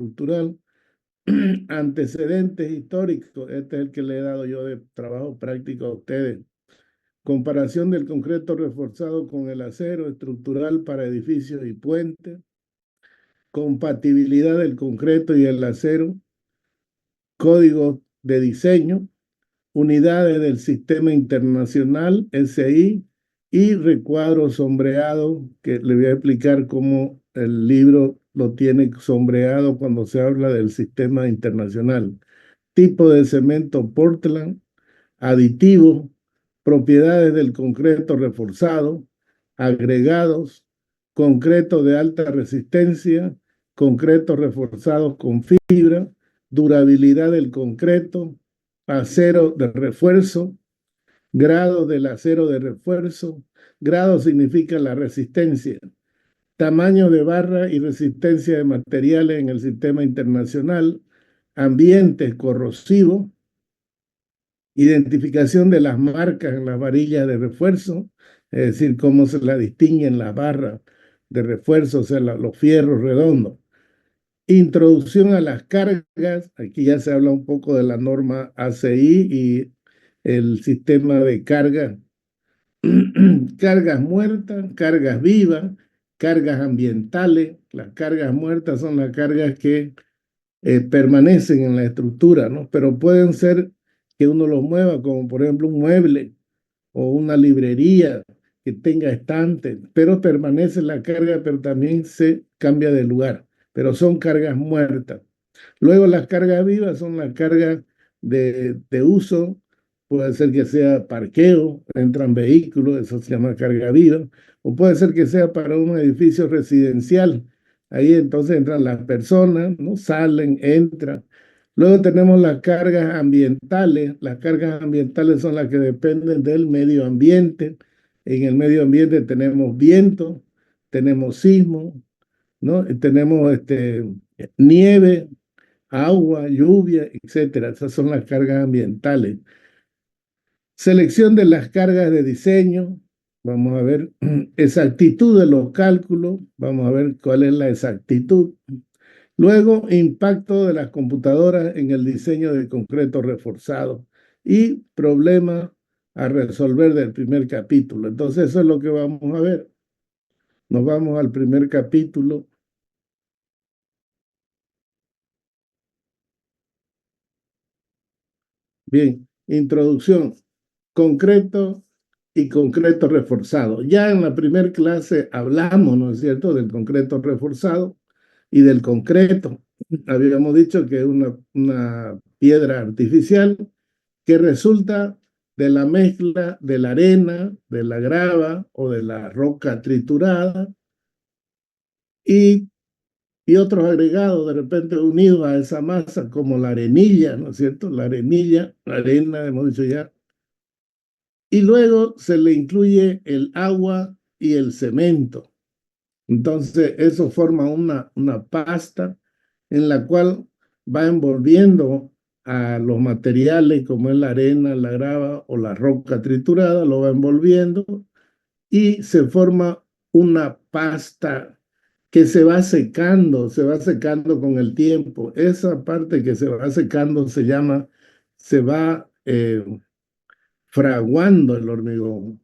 estructural. Antecedentes históricos, este es el que le he dado yo de trabajo práctico a ustedes. Comparación del concreto reforzado con el acero estructural para edificios y puentes. Compatibilidad del concreto y el acero. Código de diseño. Unidades del Sistema Internacional, SI, y recuadro sombreado, que le voy a explicar cómo el libro lo tiene sombreado cuando se habla del sistema internacional. Tipo de cemento Portland, aditivos, propiedades del concreto reforzado, agregados, concreto de alta resistencia, concretos reforzados con fibra, durabilidad del concreto, acero de refuerzo, grado del acero de refuerzo. Grado significa la resistencia. Tamaño de barra y resistencia de materiales en el sistema internacional. Ambiente corrosivo. Identificación de las marcas en las varillas de refuerzo, es decir, cómo se la distinguen las barras de refuerzo, o sea, los fierros redondos. Introducción a las cargas, aquí ya se habla un poco de la norma ACI y el sistema de carga. Cargas muertas, cargas vivas, cargas ambientales. Las cargas muertas son las cargas que permanecen en la estructura, ¿no? Pero pueden ser que uno los mueva, como por ejemplo un mueble o una librería que tenga estantes, pero permanece la carga, pero también se cambia de lugar, pero son cargas muertas. Luego las cargas vivas son las cargas de uso, puede ser que sea parqueo, entran vehículos, eso se llama carga viva, o puede ser que sea para un edificio residencial. Ahí entonces entran las personas, ¿no? Salen, entran. Luego tenemos las cargas ambientales. Las cargas ambientales son las que dependen del medio ambiente. En el medio ambiente tenemos viento, tenemos sismo, ¿no? Y tenemos nieve, agua, lluvia, etcétera. Esas son las cargas ambientales. Selección de las cargas de diseño. Vamos a ver exactitud de los cálculos. Vamos a ver cuál es la exactitud. Luego, impacto de las computadoras en el diseño del concreto reforzado y problemas a resolver del primer capítulo. Entonces, eso es lo que vamos a ver. Nos vamos al primer capítulo. Bien, introducción, concreto y concreto reforzado. Ya en la primera clase hablamos, ¿no es cierto?, del concreto reforzado y del concreto. Habíamos dicho que es una piedra artificial que resulta de la mezcla de la arena, de la grava o de la roca triturada y, y otros agregados de repente unidos a esa masa, como la arenilla, ¿no es cierto? La arenilla, la arena, hemos dicho ya. Y luego se le incluye el agua y el cemento. Entonces, eso forma una pasta en la cual va envolviendo a los materiales como es la arena, la grava o la roca triturada, lo va envolviendo y se forma una pasta que se va secando con el tiempo. Esa parte que se va secando se va fraguando el hormigón.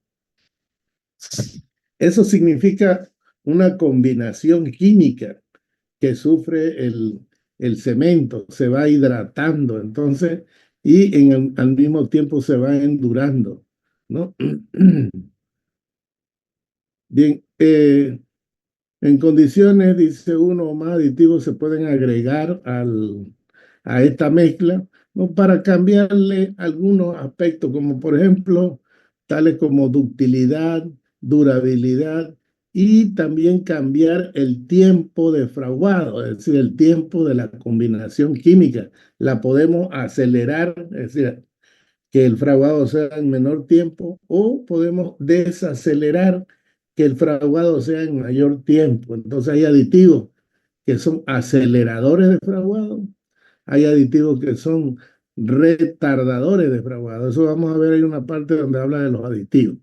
Eso significa una combinación química que sufre el cemento, se va hidratando, entonces, y al mismo tiempo se va endurando, ¿no? Bien, en condiciones, dice uno o más aditivos se pueden agregar a esta mezcla, ¿no? Para cambiarle algunos aspectos, como por ejemplo, tales como ductilidad, durabilidad y también cambiar el tiempo de fraguado, es decir, el tiempo de la combinación química. La podemos acelerar, es decir, que el fraguado sea en menor tiempo o podemos desacelerar que el fraguado sea en mayor tiempo. Entonces hay aditivos que son aceleradores de fraguado, hay aditivos que son retardadores de fraguado. Eso vamos a ver, hay una parte donde habla de los aditivos.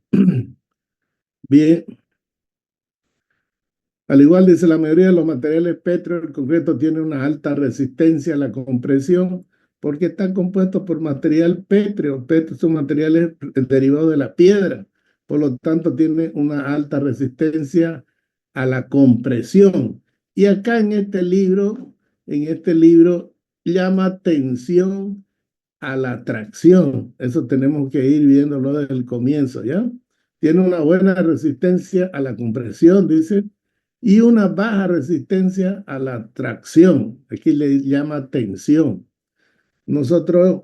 Bien, Al igual dice la mayoría de los materiales pétreos, el concreto tiene una alta resistencia a la compresión porque están compuestos por material pétreo. Pétreo son materiales derivados de la piedra, por lo tanto tiene una alta resistencia a la compresión. Y acá en este libro llama tensión a la tracción. Eso tenemos que ir viéndolo desde el comienzo, ¿ya? Tiene una buena resistencia a la compresión, dice, y una baja resistencia a la tracción. Aquí le llama tensión. Nosotros,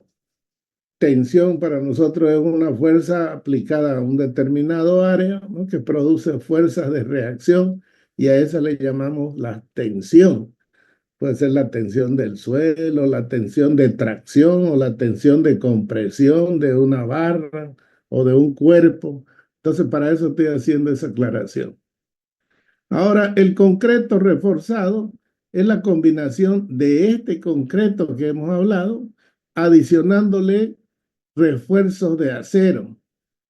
tensión para nosotros es una fuerza aplicada a un determinado área, ¿no? Que produce fuerzas de reacción y a esa le llamamos la tensión. Puede ser la tensión del suelo, la tensión de tracción o la tensión de compresión de una barra o de un cuerpo. Entonces, para eso estoy haciendo esa aclaración. Ahora, el concreto reforzado es la combinación de este concreto que hemos hablado, adicionándole refuerzos de acero.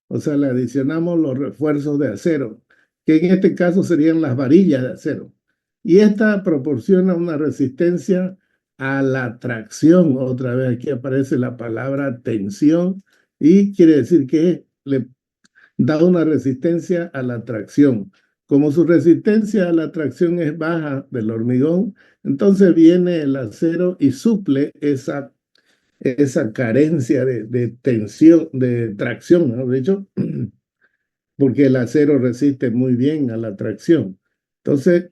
O sea, le adicionamos los refuerzos de acero, que en este caso serían las varillas de acero. Y esta proporciona una resistencia a la tracción. Otra vez aquí aparece la palabra tensión y quiere decir que le da una resistencia a la tracción. Como su resistencia a la tracción es baja del hormigón, entonces viene el acero y suple esa carencia de tensión, de tracción, ¿no? De hecho, porque el acero resiste muy bien a la tracción. Entonces,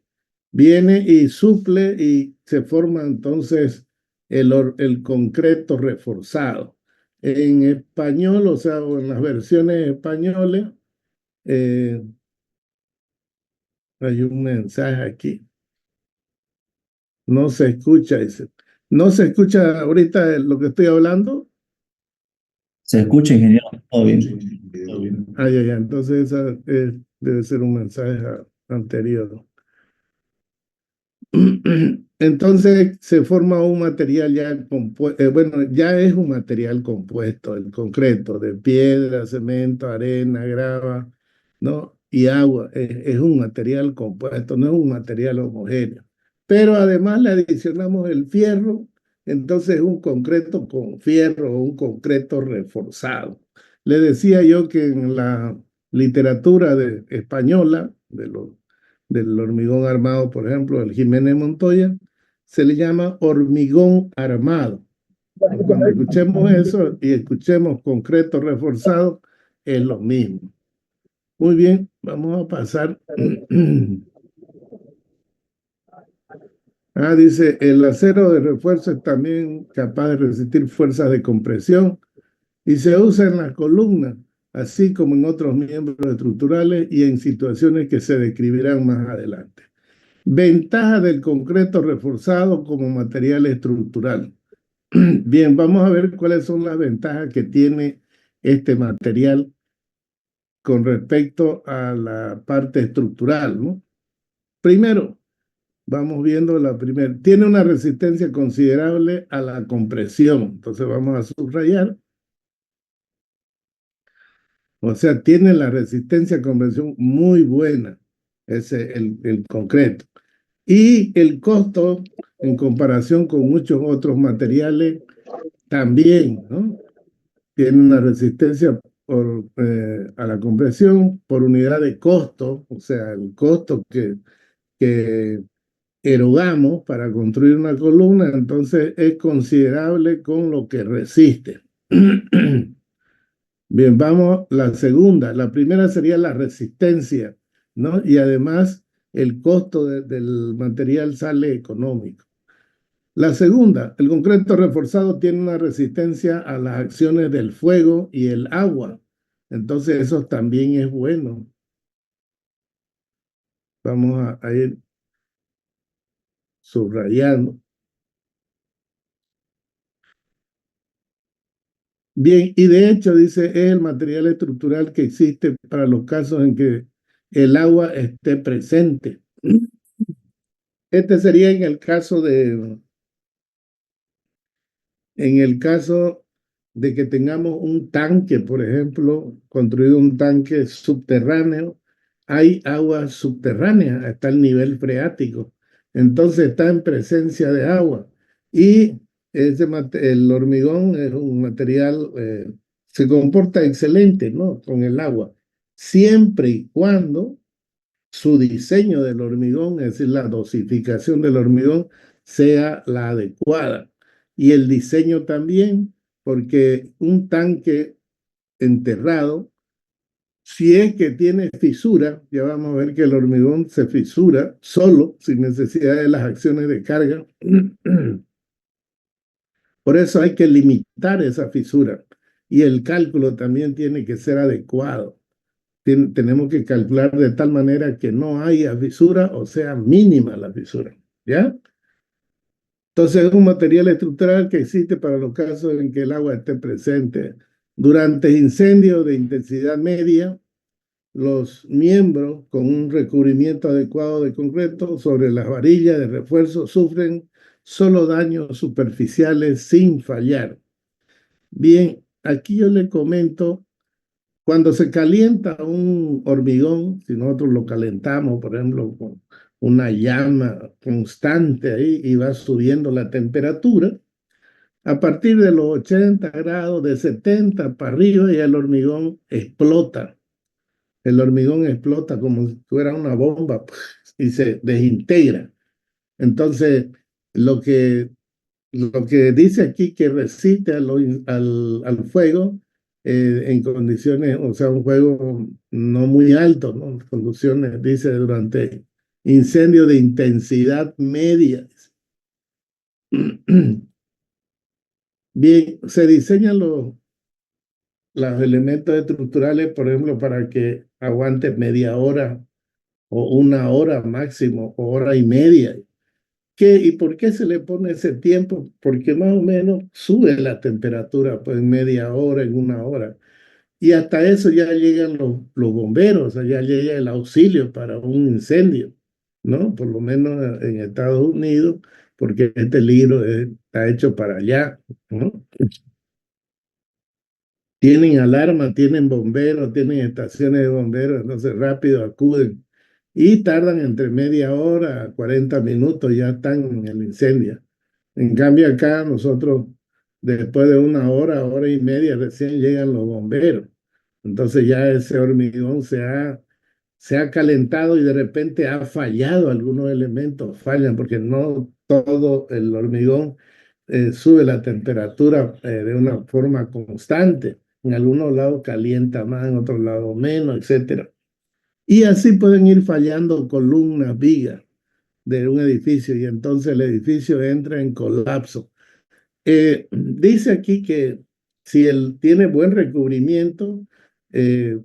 viene y suple y se forma entonces el concreto reforzado. En español, o sea, o en las versiones españoles, eh, hay un mensaje aquí. No se escucha, dice. No se escucha ahorita lo que estoy hablando. Se escucha, ingeniero, todo bien. Ah, ya, ya. Entonces, esa debe ser un mensaje anterior. Entonces se forma un material ya compuesto, bueno, ya es un material compuesto, el concreto, de piedra, cemento, arena, grava, ¿no? Y agua. Es un material compuesto, no es un material homogéneo. Pero además le adicionamos el fierro, entonces es un concreto con fierro o un concreto reforzado. Le decía yo que en la literatura española, del hormigón armado, por ejemplo, el Jiménez Montoya, se le llama hormigón armado. Cuando escuchemos eso y escuchemos concreto reforzado, es lo mismo. Muy bien, vamos a pasar. Dice, el acero de refuerzo es también capaz de resistir fuerzas de compresión y se usa en las columnas, así como en otros miembros estructurales y en situaciones que se describirán más adelante. Ventaja del concreto reforzado como material estructural. Bien, vamos a ver cuáles son las ventajas que tiene este material con respecto a la parte estructural, ¿no? Primero, vamos viendo la primera. Tiene una resistencia considerable a la compresión. Entonces vamos a subrayar. O sea, tiene la resistencia a compresión muy buena, el concreto. Y el costo en comparación con muchos otros materiales también, ¿no? Tiene una resistencia a la compresión por unidad de costo, o sea, el costo que erogamos para construir una columna, entonces es considerable con lo que resiste. Bien, vamos la segunda. La primera sería la resistencia, ¿no? Y además el costo del material sale económico. La segunda, el concreto reforzado tiene una resistencia a las acciones del fuego y el agua. Entonces eso también es bueno. Vamos a ir subrayando. Bien, y de hecho dice, es el material estructural que existe para los casos en que el agua esté presente. Este sería en el caso de que tengamos un tanque, por ejemplo, construido un tanque subterráneo hay agua subterránea, está el nivel freático. Entonces está en presencia de agua. Y el hormigón es un material, se comporta excelente, ¿no? Con el agua, siempre y cuando su diseño del hormigón, es decir, la dosificación del hormigón, sea la adecuada. Y el diseño también, porque un tanque enterrado, si es que tiene fisura, ya vamos a ver que el hormigón se fisura solo, sin necesidad de las acciones de carga. Por eso hay que limitar esa fisura. Y el cálculo también tiene que ser adecuado. Tenemos que calcular de tal manera que no haya fisura o sea mínima la fisura. ¿Ya? Entonces es un material estructural que existe para los casos en que el agua esté presente. Durante incendios de intensidad media, los miembros con un recubrimiento adecuado de concreto sobre las varillas de refuerzo sufren solo daños superficiales sin fallar. Bien, aquí yo le comento, cuando se calienta un hormigón, si nosotros lo calentamos, por ejemplo, con una llama constante ahí y va subiendo la temperatura, a partir de los 80 grados, de 70 para arriba, ya el hormigón explota. El hormigón explota como si fuera una bomba y se desintegra. Entonces, lo que, lo que dice aquí que resiste al fuego en condiciones, o sea, un fuego no muy alto, ¿no? Condiciones, dice, durante incendios de intensidad media. Bien, se diseñan los elementos estructurales, por ejemplo, para que aguante media hora o una hora máximo, o hora y media. ¿Y por qué se le pone ese tiempo? Porque más o menos sube la temperatura, pues en media hora, en una hora. Y hasta eso ya llegan los bomberos, o sea, ya llega el auxilio para un incendio, ¿no? Por lo menos en Estados Unidos, porque este libro está hecho para allá, ¿no? Tienen alarma, tienen bomberos, tienen estaciones de bomberos, entonces rápido acuden y tardan entre media hora a 40 minutos, ya están en el incendio. En cambio acá nosotros, después de una hora y media, recién llegan los bomberos. Entonces ya ese hormigón se ha calentado y de repente ha fallado, algunos elementos fallan porque no todo el hormigón sube la temperatura de una forma constante. En algunos lados calienta más, en otros lados menos, etcétera. Y así pueden ir fallando columnas, vigas de un edificio y entonces el edificio entra en colapso. Dice aquí que si él tiene buen recubrimiento,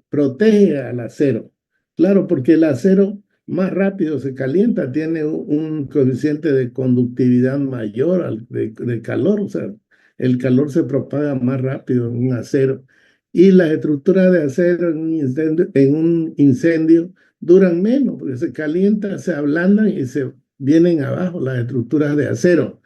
protege al acero. Claro, porque el acero más rápido se calienta, tiene un coeficiente de conductividad mayor de calor, o sea, el calor se propaga más rápido en un acero. Y las estructuras de acero en un incendio duran menos, porque se calientan, se ablandan y se vienen abajo las estructuras de acero.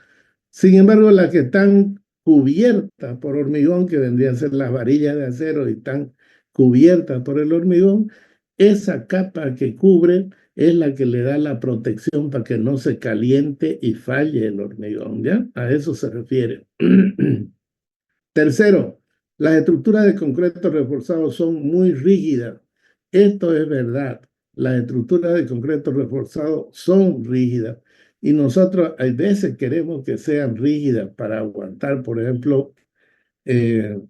Sin embargo, las que están cubiertas por hormigón, que vendrían a ser las varillas de acero y están cubiertas por el hormigón, esa capa que cubre es la que le da la protección para que no se caliente y falle el hormigón, ¿ya? A eso se refiere. Tercero, las estructuras de concreto reforzado son muy rígidas. Esto es verdad. Las estructuras de concreto reforzado son rígidas. Y nosotros a veces queremos que sean rígidas para aguantar, por ejemplo, eh,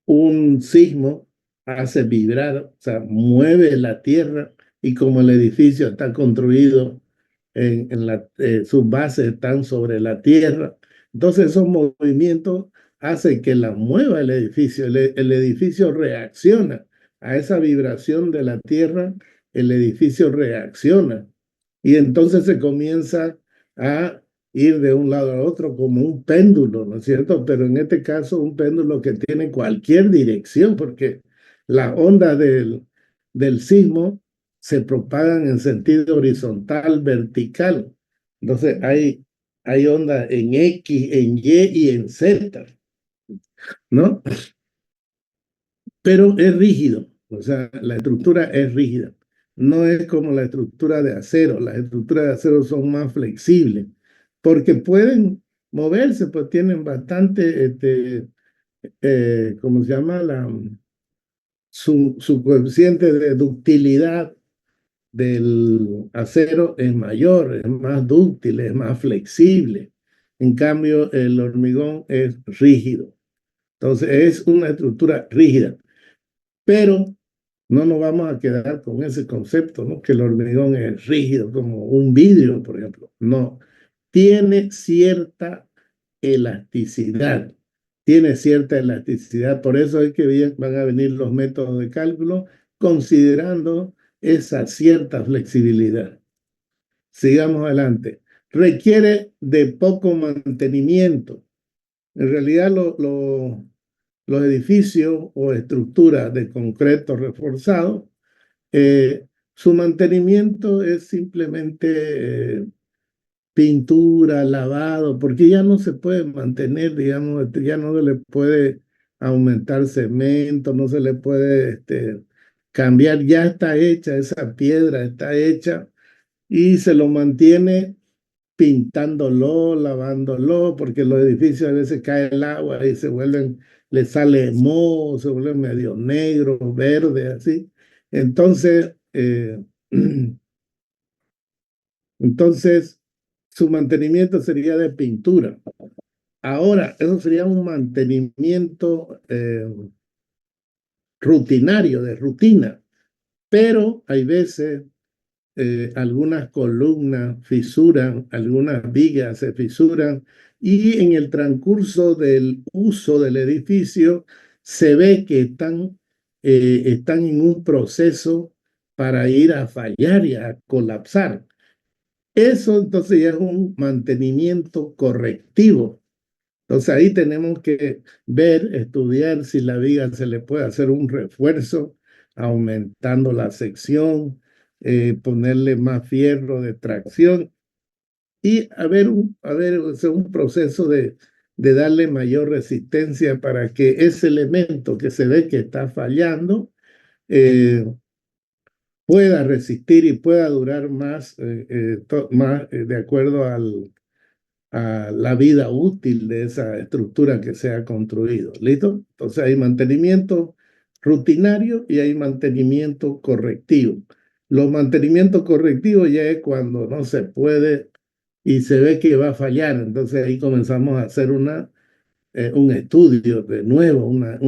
un sismo hace vibrar, o sea, mueve la tierra y como el edificio está construido sus bases están sobre la tierra, entonces esos movimientos hacen que la mueva el edificio, el edificio reacciona a esa vibración de la tierra, el edificio reacciona y entonces se comienza a ir de un lado a otro como un péndulo, ¿no es cierto? Pero en este caso un péndulo que tiene cualquier dirección, porque las ondas del sismo se propagan en sentido horizontal, vertical. Entonces hay ondas en X, en Y y en Z, ¿no? Pero es rígido. O sea, la estructura es rígida. No es como la estructura de acero. Las estructuras de acero son más flexibles porque pueden moverse, pues tienen bastante, ¿cómo se llama? Su coeficiente de ductilidad del acero es mayor, es más dúctil, es más flexible. En cambio, el hormigón es rígido. Entonces, es una estructura rígida. Pero no nos vamos a quedar con ese concepto, ¿no? Que el hormigón es rígido, como un vidrio, por ejemplo. No, tiene cierta elasticidad. Tiene cierta elasticidad. Por eso es que van a venir los métodos de cálculo considerando esa cierta flexibilidad. Sigamos adelante. Requiere de poco mantenimiento. En realidad, los edificios o estructuras de concreto reforzado, su mantenimiento es simplemente pintura, lavado, porque ya no se puede mantener, digamos, ya no se le puede aumentar cemento, no se le puede cambiar, ya está hecha, esa piedra está hecha y se lo mantiene pintándolo, lavándolo, porque los edificios a veces cae el agua y se vuelven, le sale moho, se vuelven medio negros, verdes, así. Entonces, entonces, su mantenimiento sería de pintura. Ahora, eso sería un mantenimiento rutinario, de rutina, pero hay veces algunas columnas fisuran, algunas vigas se fisuran y en el transcurso del uso del edificio se ve que están en un proceso para ir a fallar y a colapsar. Eso entonces ya es un mantenimiento correctivo. Entonces ahí tenemos que ver, estudiar si la viga se le puede hacer un refuerzo, aumentando la sección, ponerle más fierro de tracción y hacer un proceso de darle mayor resistencia para que ese elemento que se ve que está fallando eh, pueda resistir y pueda durar más, más de acuerdo a la vida útil de esa estructura que se ha construido. ¿Listo? Entonces hay mantenimiento rutinario y hay mantenimiento correctivo. Los mantenimientos correctivos ya es cuando no se puede y se ve que va a fallar. Entonces ahí comenzamos a hacer un estudio de nuevo, una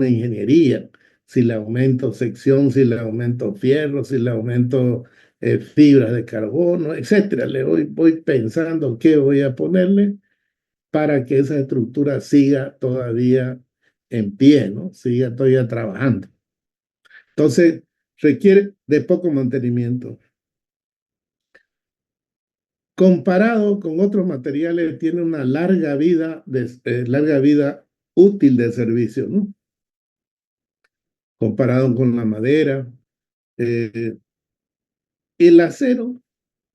ingeniería. Si le aumento sección, si le aumento fierro, si le aumento fibras de carbono, etcétera. Voy pensando qué voy a ponerle para que esa estructura siga todavía en pie, ¿no? Siga todavía trabajando. Entonces, requiere de poco mantenimiento. Comparado con otros materiales, tiene una larga vida útil de servicio, ¿no? Comparado con la madera. Eh, el acero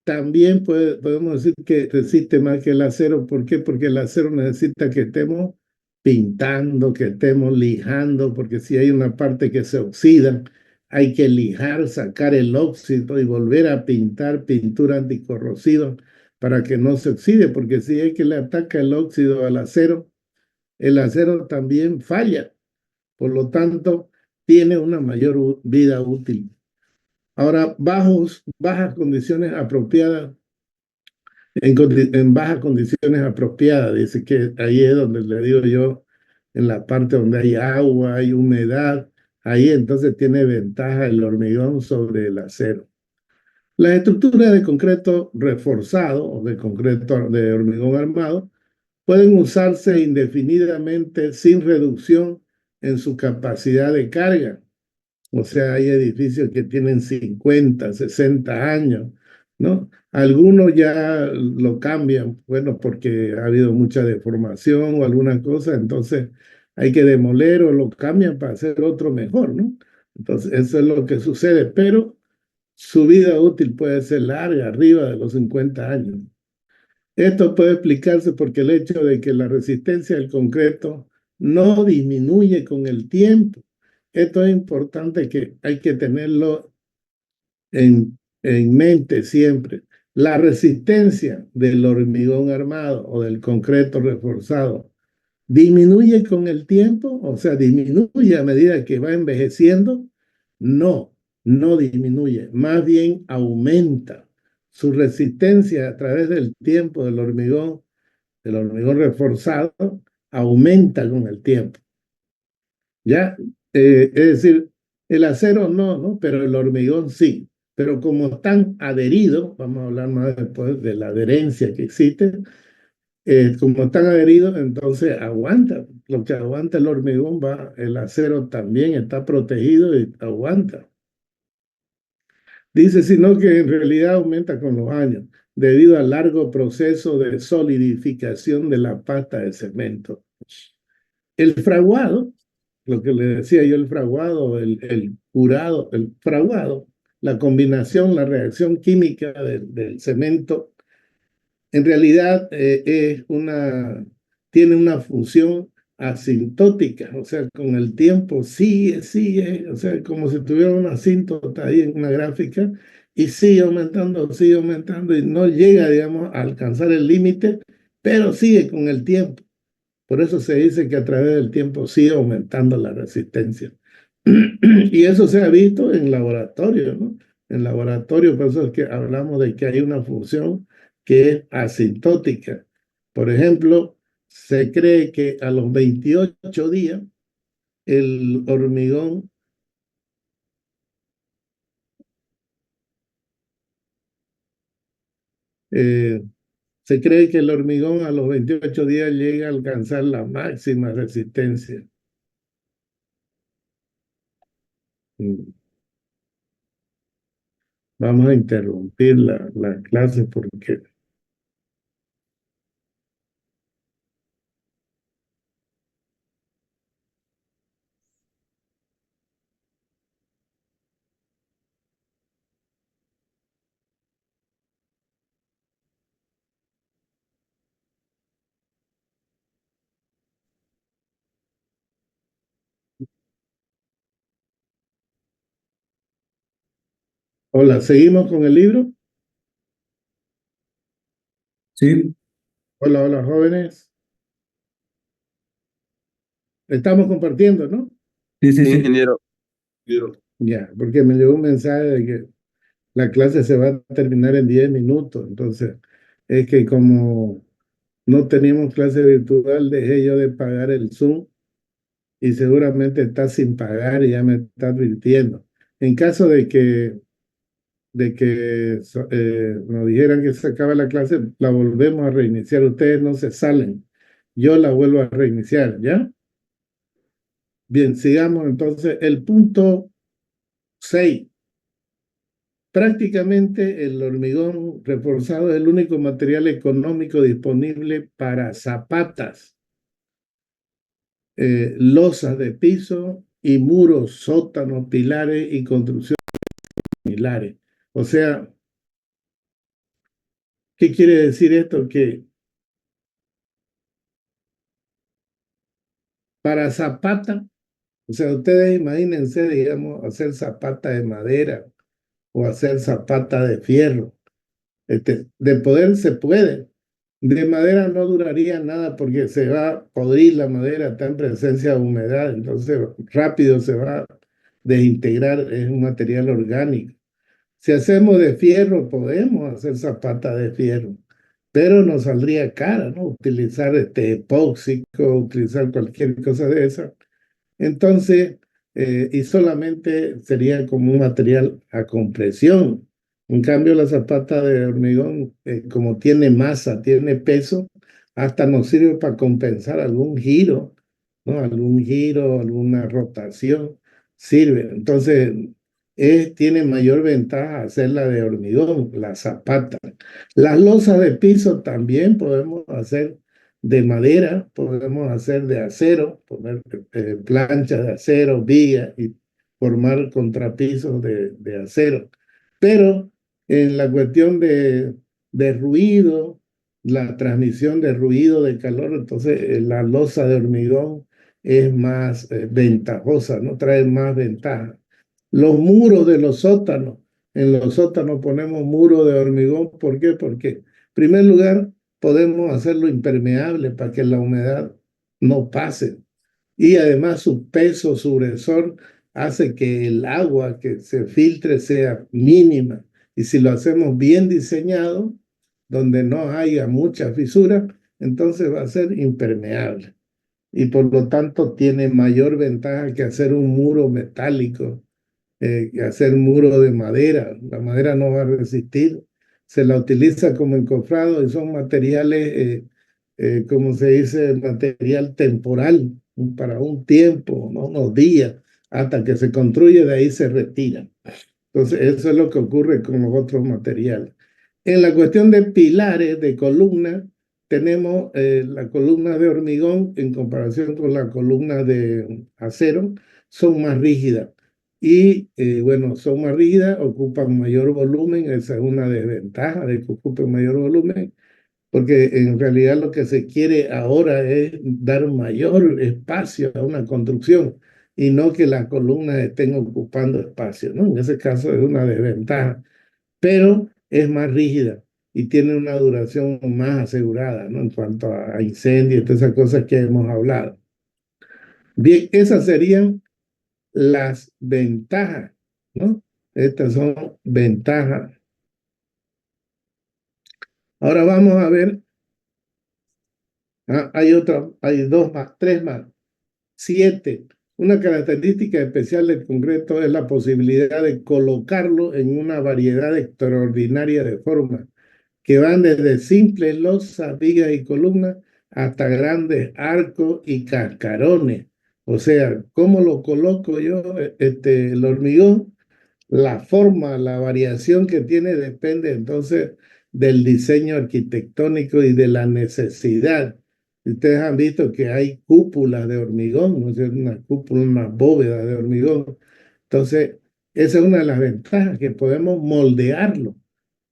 también podemos decir que resiste más que el acero. ¿Por qué? Porque el acero necesita que estemos pintando, que estemos lijando, porque si hay una parte que se oxida, hay que lijar, sacar el óxido y volver a pintar pintura anticorrosiva para que no se oxide, porque si hay que le ataca el óxido al acero, el acero también falla. Por lo tanto, tiene una mayor vida útil. Ahora, bajas condiciones apropiadas, en bajas condiciones apropiadas, dice que ahí es donde le digo yo, en la parte donde hay agua, hay humedad, ahí entonces tiene ventaja el hormigón sobre el acero. Las estructuras de concreto reforzado o de concreto de hormigón armado pueden usarse indefinidamente sin reducción en su capacidad de carga. O sea, hay edificios que tienen 50, 60 años, ¿no? Algunos ya lo cambian, bueno, porque ha habido mucha deformación o alguna cosa, entonces hay que demoler o lo cambian para hacer otro mejor, ¿no? Entonces, eso es lo que sucede, pero su vida útil puede ser larga, arriba de los 50 años. Esto puede explicarse porque el hecho de que la resistencia del concreto no disminuye con el tiempo. esto es importante que hay que tenerlo en mente siempre. La resistencia del hormigón armado o del concreto reforzado disminuye con el tiempo, o sea, disminuye a medida que va envejeciendo. No, no disminuye, más bien aumenta. Su resistencia a través del tiempo del hormigón reforzado, aumenta con el tiempo. ¿Ya? Es decir, el acero no, ¿no? Pero el hormigón sí. Pero como están adheridos, vamos a hablar más después de la adherencia que existe, como están adheridos, entonces aguanta. Lo que aguanta el hormigón va, el acero también está protegido y aguanta. Dice, sino que en realidad aumenta con los años, debido al largo proceso de solidificación de la pasta de cemento. El fraguado, lo que le decía yo, el fraguado, el curado, el fraguado, la combinación, la reacción química del cemento, en realidad tiene una función asintótica, o sea, con el tiempo sigue, o sea, como si tuviera una asíntota ahí en una gráfica, y sigue aumentando, y no llega, digamos, a alcanzar el límite, pero sigue con el tiempo. Por eso se dice que a través del tiempo sigue aumentando la resistencia. Y eso se ha visto en laboratorio, ¿no? En laboratorio, por eso es que hablamos de que hay una función que es asintótica. Por ejemplo, se cree que a los 28 días el hormigón eh, se cree que el hormigón a los 28 días llega a alcanzar la máxima resistencia. Mm. Vamos a interrumpir la clase porque... Hola, ¿seguimos con el libro? Sí, Hola, hola, jóvenes. Estamos compartiendo, ¿no? sí, sí, Sí, sí. ingeniero. Ya, porque me llegó un mensaje de que la clase se va a terminar en 10 minutos. Entonces, es que como no teníamos clase virtual, dejé yo de pagar el Zoom y seguramente está sin pagar y ya me está advirtiendo. En caso de que nos dijeran que se acaba la clase, la volvemos a reiniciar. Ustedes no se salen. Yo la vuelvo a reiniciar, ¿ya? Bien, sigamos entonces. El punto 6. Prácticamente el hormigón reforzado es el único material económico disponible para zapatas, losas de piso y muros, sótanos, pilares y construcciones similares. O sea, ¿qué quiere decir esto? Que para zapata, o sea, ustedes imagínense, digamos, hacer zapata de madera o hacer zapata de fierro. De poder se puede. De madera no duraría nada porque se va a podrir la madera, está en presencia de humedad, entonces rápido se va a desintegrar, es un material orgánico. Si hacemos de fierro, podemos hacer zapata de fierro, pero nos saldría cara, ¿no? Utilizar este epóxico, utilizar cualquier cosa de esa. Entonces, y solamente sería como un material a compresión. En cambio, la zapata de hormigón, como tiene masa, tiene peso, hasta nos sirve para compensar algún giro, ¿no? Algún giro, alguna rotación, sirve. Entonces, tiene mayor ventaja hacerla de hormigón, la zapata. Las losas de piso también podemos hacer de madera, podemos hacer de acero, poner planchas de acero, vigas y formar contrapisos de acero. Pero en la cuestión de ruido, la transmisión de ruido, de calor, entonces la losa de hormigón es más ventajosa, ¿no? Trae más ventaja. Los muros de los sótanos, en los sótanos ponemos muros de hormigón. ¿Por qué? Porque, en primer lugar, podemos hacerlo impermeable para que la humedad no pase. Y además su peso, su grosor, hace que el agua que se filtre sea mínima. Y si lo hacemos bien diseñado, donde no haya mucha fisura, entonces va a ser impermeable. Y por lo tanto tiene mayor ventaja que hacer un muro metálico, que hacer un muro de madera. La madera no va a resistir. Se la utiliza como encofrado y son materiales, como se dice, material temporal, para un tiempo, ¿no? Unos días, hasta que se construye, de ahí se retira. Entonces, eso es lo que ocurre con los otros materiales. En la cuestión de pilares, de columnas, tenemos las columnas de hormigón en comparación con las columnas de acero, son más rígidas. Y bueno, son más rígidas, ocupan mayor volumen, esa es una desventaja de que ocupen mayor volumen, porque en realidad lo que se quiere ahora es dar mayor espacio a una construcción y no que las columnas estén ocupando espacio, ¿no? En ese caso es una desventaja, pero es más rígida y tiene una duración más asegurada, ¿no? En cuanto a incendios y todas esas cosas que hemos hablado. Bien, esas serían las ventajas, ¿no? Estas son ventajas. Ahora vamos a ver, hay otra, hay dos más, tres más. 7. Una característica especial del concreto es la posibilidad de colocarlo en una variedad extraordinaria de formas, que van desde simples losas, vigas y columnas hasta grandes arcos y cascarones. O sea, ¿cómo lo coloco yo? El hormigón, la forma, la variación que tiene depende entonces del diseño arquitectónico y de la necesidad. Ustedes han visto que hay cúpulas de hormigón, ¿no es cierto? Una cúpula, una bóveda de hormigón. Entonces, esa es una de las ventajas, que podemos moldearlo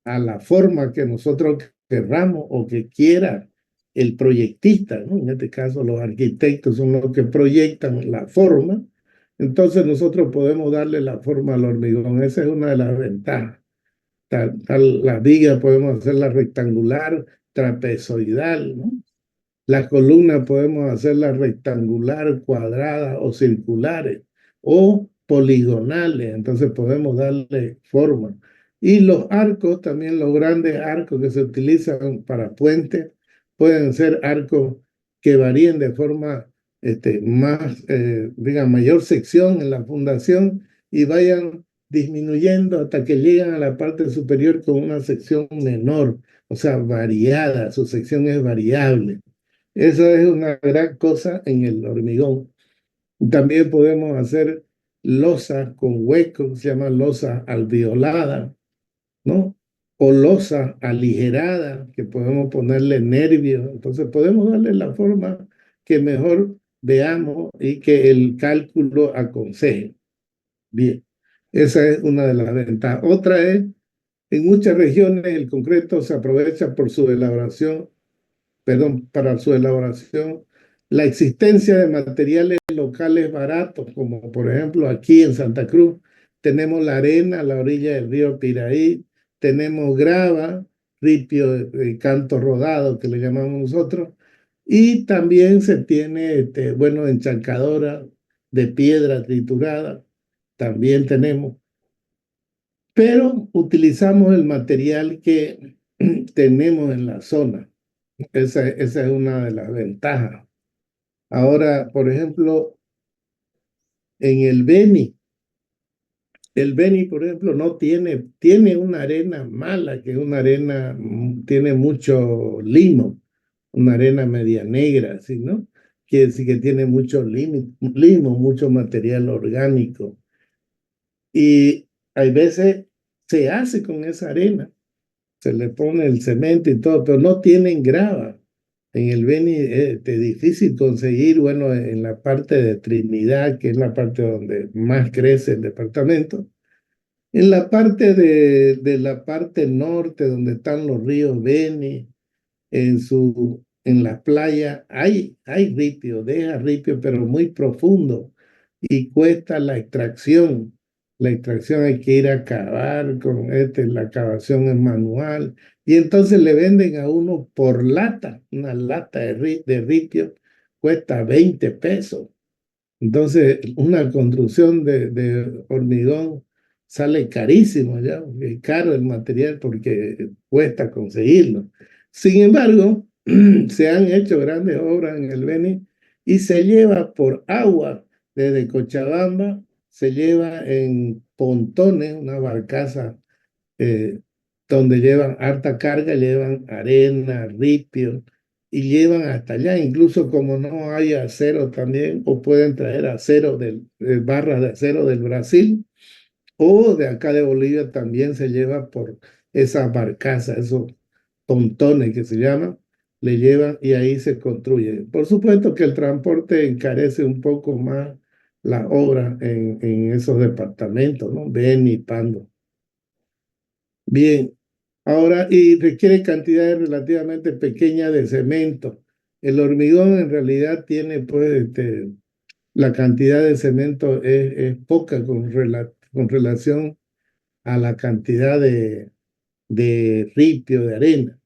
a la forma que nosotros querramos o que quiera el proyectista, ¿no? En este caso, los arquitectos son los que proyectan la forma. Entonces, nosotros podemos darle la forma al hormigón. Esa es una de las ventajas. La viga podemos hacerla rectangular, trapezoidal, ¿no? Las columnas podemos hacerlas rectangular, cuadradas o circulares o poligonales, entonces podemos darle forma. Y los arcos, también los grandes arcos que se utilizan para puentes, pueden ser arcos que varíen de forma más, diga, mayor sección en la fundación y vayan disminuyendo hasta que llegan a la parte superior con una sección menor, o sea, variada, su sección es variable. Eso es una gran cosa en el hormigón. También podemos hacer losas con huecos, se llama losa alveolada, ¿no? O losa aligerada, que podemos ponerle nervios. Entonces podemos darle la forma que mejor veamos y que el cálculo aconseje. Bien, esa es una de las ventajas. Otra es, en muchas regiones el concreto se aprovecha por su elaboración, perdón, para su elaboración, la existencia de materiales locales baratos, como por ejemplo aquí en Santa Cruz tenemos la arena a la orilla del río Piraí, tenemos grava, ripio de canto rodado que le llamamos nosotros, y también se tiene, bueno, encharcadora de piedra triturada, también tenemos, pero utilizamos el material que tenemos en la zona. Esa es una de las ventajas. Ahora, por ejemplo, en el Beni, por ejemplo, no tiene una arena mala, que es una arena, tiene mucho limo, una arena media negra, así, ¿no? Quiere decir que tiene mucho limo, mucho material orgánico. Y hay veces se hace con esa arena, se le pone el cemento y todo, pero no tienen grava. En el Beni es difícil conseguir, bueno, en la parte de Trinidad, que es la parte donde más crece el departamento. En la parte de la parte norte, donde están los ríos Beni, en su en la playa hay ripio, deja ripio, pero muy profundo y cuesta la extracción. La extracción hay que ir a cavar con la cavación es manual y entonces le venden a uno por lata, una lata de ripio cuesta 20 pesos. Entonces, una construcción de hormigón sale carísimo ya, es caro el material porque cuesta conseguirlo. Sin embargo, se han hecho grandes obras en el Beni y se lleva por agua desde Cochabamba, se lleva en pontones, una barcaza eh, donde llevan harta carga, llevan arena, ripio y llevan hasta allá, incluso como no hay acero también, o pueden traer acero barras de acero del Brasil o de acá de Bolivia también se lleva por esas barcazas, esos pontones que se llaman, le llevan y ahí se construye. Por supuesto que el transporte encarece un poco más la obra en esos departamentos, ¿no? Beni y Pando. Bien, ahora, y requiere cantidades relativamente pequeñas de cemento. El hormigón en realidad tiene, pues, la cantidad de cemento es poca con relación a la cantidad de ripio, de arena.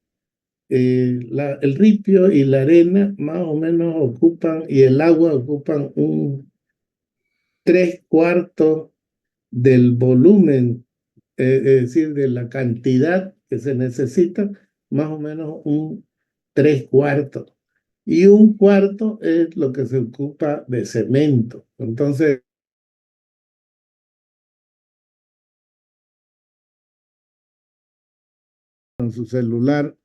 El ripio y la arena más o menos ocupan, y el agua ocupan un tres cuartos del volumen, es decir, de la cantidad que se necesita, más o menos un tres cuartos. Y un cuarto es lo que se ocupa de cemento. Entonces, con su celular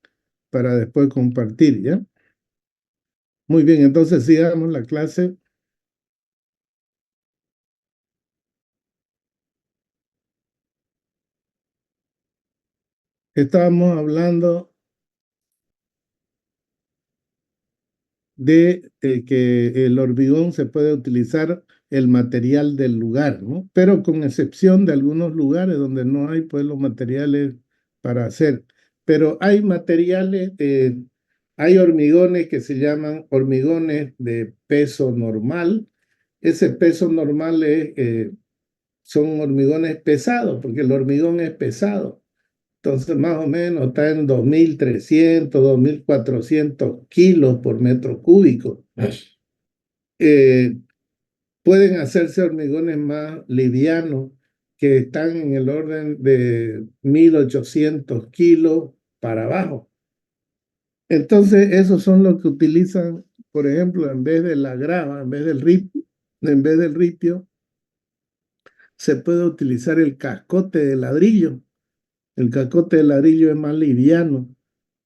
para después compartir, ¿ya? Muy bien, entonces sigamos la clase. Estábamos hablando de que el hormigón se puede utilizar el material del lugar, ¿no? Pero con excepción de algunos lugares donde no hay pues los materiales para hacer. Pero hay materiales, hay hormigones que se llaman hormigones de peso normal. Ese peso normal son hormigones pesados, porque el hormigón es pesado. Entonces, más o menos está en 2.300, 2.400 kilos por metro cúbico. Eh, Pueden hacerse hormigones más livianos que están en el orden de 1.800 kilos para abajo. Entonces, esos son los que utilizan, por ejemplo, en vez de la grava, en vez del ripio, se puede utilizar el cascote de ladrillo. El cascote de ladrillo es más liviano,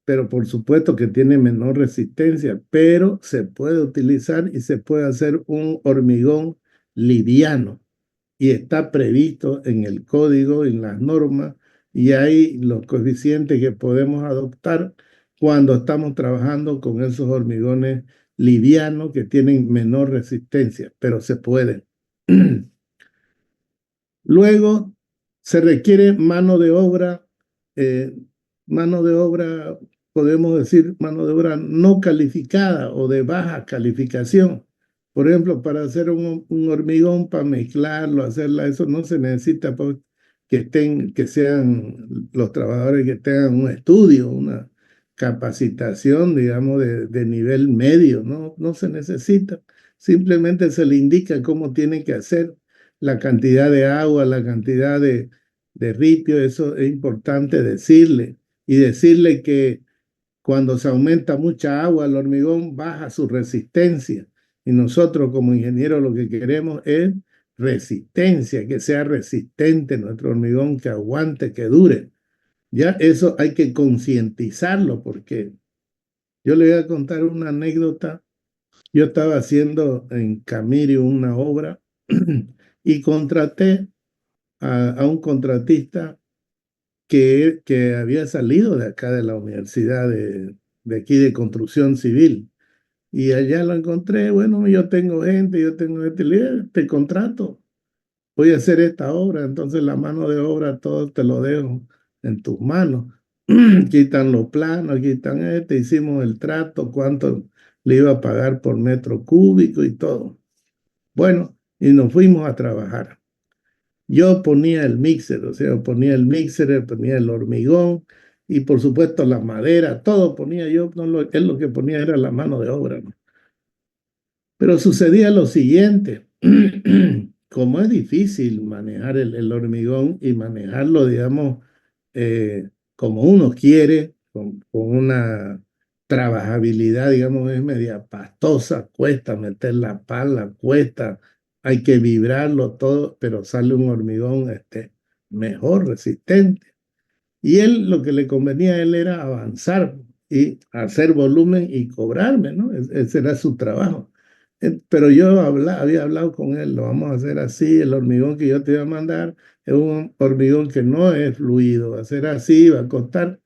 pero por supuesto que tiene menor resistencia, pero se puede utilizar y se puede hacer un hormigón liviano y está previsto en el código, en las normas, y hay los coeficientes que podemos adoptar cuando estamos trabajando con esos hormigones livianos que tienen menor resistencia, pero se puede. Luego se requiere eh, mano de obra, podemos decir, mano de obra no calificada o de baja calificación. Por ejemplo, para hacer un hormigón, para mezclarlo, hacerla, eso no se necesita pues, que sean los trabajadores que tengan un estudio, una capacitación, digamos, de nivel medio, ¿no? No se necesita. Simplemente se le indica cómo tiene que hacer la cantidad de agua, la cantidad de ripio, eso es importante decirle. Y decirle que cuando se aumenta mucha agua, el hormigón baja su resistencia. Y nosotros como ingenieros lo que queremos es resistencia, que sea resistente nuestro hormigón, que aguante, que dure. Ya eso hay que concientizarlo porque yo le voy a contar una anécdota. Yo estaba haciendo en Camirio una obra y contraté a un contratista que había salido de acá de la universidad de aquí de construcción civil. Y allá lo encontré, bueno, yo tengo gente, le dije, te contrato, voy a hacer esta obra, entonces la mano de obra todo te lo dejo en tus manos. quitan los planos, quitan hicimos el trato, cuánto le iba a pagar por metro cúbico y todo. Bueno, y nos fuimos a trabajar. Yo ponía el mixer, o sea, ponía el mixer, ponía el hormigón y por supuesto la madera, todo ponía yo, no él lo que ponía era la mano de obra, ¿no? Pero sucedía lo siguiente, como es difícil manejar el hormigón y manejarlo, digamos, como uno quiere, con una trabajabilidad, digamos, es media pastosa, cuesta meter la pala, cuesta, hay que vibrarlo todo, pero sale un hormigón mejor, resistente. Y él, lo que le convenía a él era avanzar y hacer volumen y cobrarme, ¿no? Ese era su trabajo. Pero yo había hablado con él, lo vamos a hacer así, el hormigón que yo te voy a mandar es un hormigón que no es fluido, va a ser así, va a costar,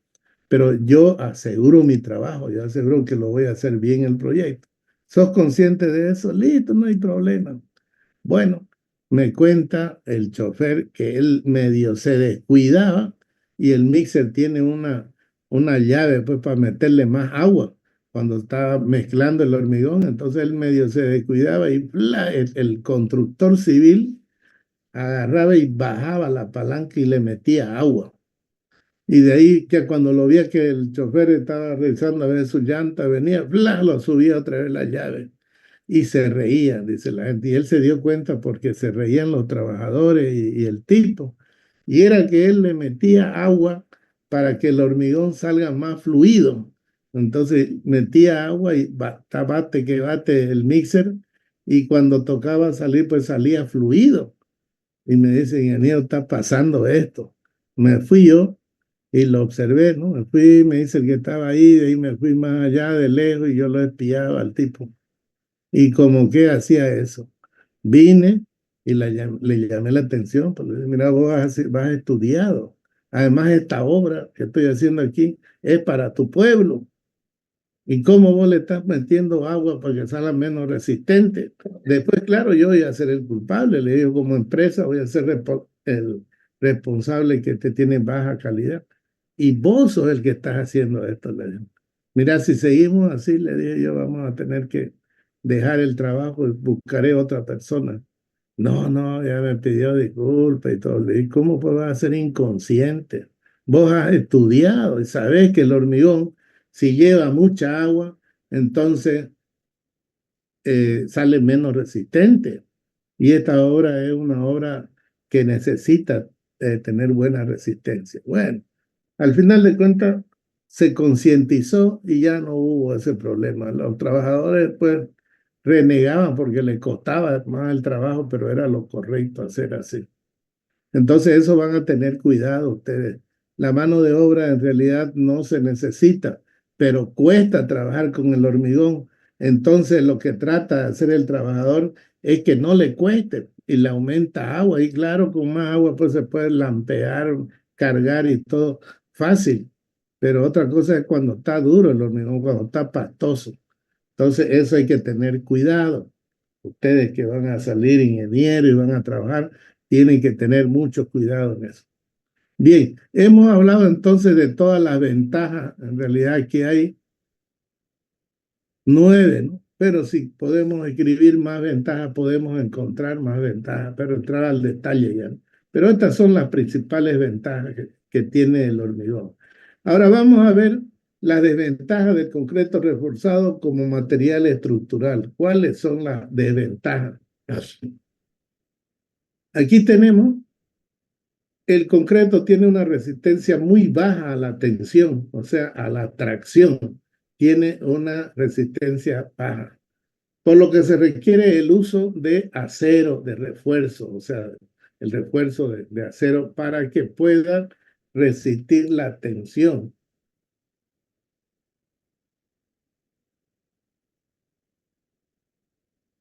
pero yo aseguro mi trabajo, yo aseguro que lo voy a hacer bien el proyecto. ¿Sos consciente de eso? Listo, no hay problema. Bueno, me cuenta el chofer que él medio se descuidaba y el mixer tiene una llave pues para meterle más agua cuando estaba mezclando el hormigón, entonces él medio se descuidaba y ¡pla! El constructor civil agarraba y bajaba la palanca y le metía agua. Y de ahí que cuando lo veía que el chofer estaba revisando a ver su llanta, venía, ¡pla! Lo subía otra vez la llave y se reían, dice la gente. Y él se dio cuenta porque se reían los trabajadores y el tipo. Y era que él le metía agua para que el hormigón salga más fluido. Entonces metía agua y bate que bate el mixer y cuando tocaba salir, pues salía fluido. Y me dice, ingeniero, está pasando esto. Me fui yo y lo observé, ¿no? Me fui, me dice el que estaba ahí, de ahí me fui más allá de lejos y yo lo espiaba al tipo. Y como que hacía eso. Vine y le llamé la atención, porque le dije, mira, vos vas estudiado. Además, esta obra que estoy haciendo aquí es para tu pueblo. ¿Y cómo vos le estás metiendo agua para que salga menos resistente? Después, claro, yo voy a ser el culpable. Le digo, como empresa, voy a ser el responsable que te tiene baja calidad. Y vos sos el que estás haciendo esto, le digo. Mira, si seguimos así, le dije yo, vamos a tener que dejar el trabajo y buscaré otra persona. No, no, ya me pidió disculpas y todo. Le dije, ¿cómo vas a ser inconsciente? Vos has estudiado y sabés que el hormigón, si lleva mucha agua, entonces sale menos resistente. Y esta obra es una obra que necesita tener buena resistencia. Bueno, al final de cuentas se concientizó y ya no hubo ese problema. Los trabajadores pues renegaban porque les costaba más el trabajo, pero era lo correcto hacer así. Entonces eso van a tener cuidado ustedes. La mano de obra en realidad no se necesita, pero cuesta trabajar con el hormigón. Entonces lo que trata de hacer el trabajador es que no le cueste y le aumenta agua. Y claro, con más agua pues se puede lampear, cargar y todo fácil. Pero otra cosa es cuando está duro el hormigón, cuando está pastoso. Entonces eso hay que tener cuidado. Ustedes que van a salir ingenieros y van a trabajar, tienen que tener mucho cuidado en eso. Bien, hemos hablado entonces de todas las ventajas, en realidad que hay 9, ¿no? Pero si podemos escribir más ventajas, podemos encontrar más ventajas, pero entrar al detalle ya, ¿no? Pero estas son las principales ventajas que tiene el hormigón. Ahora vamos a ver las desventajas del concreto reforzado como material estructural. ¿Cuáles son las desventajas? Aquí tenemos, el concreto tiene una resistencia muy baja a la tensión, o sea, a la tracción. Tiene una resistencia baja, por lo que se requiere el uso de acero, de refuerzo, o sea, el refuerzo de acero para que pueda resistir la tensión.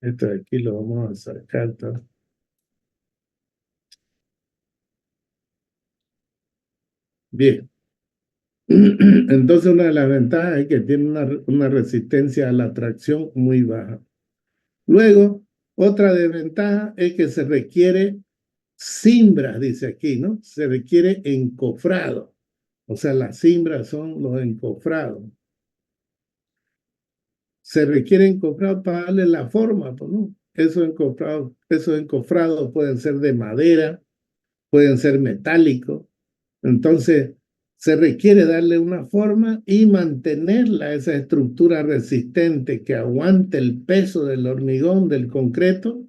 Esto de aquí lo vamos a sacar, ¿no? Bien. Entonces, una de las ventajas es que tiene una resistencia a la tracción muy baja. Luego, otra desventaja es que se requiere cimbras, dice aquí, ¿no? Se requiere encofrado. O sea, las cimbras son los encofrados. Se requiere encofrado para darle la forma, pues, ¿no? Esos encofrados pueden ser de madera, pueden ser metálicos. Entonces, se requiere darle una forma y mantenerla, esa estructura resistente que aguante el peso del hormigón, del concreto,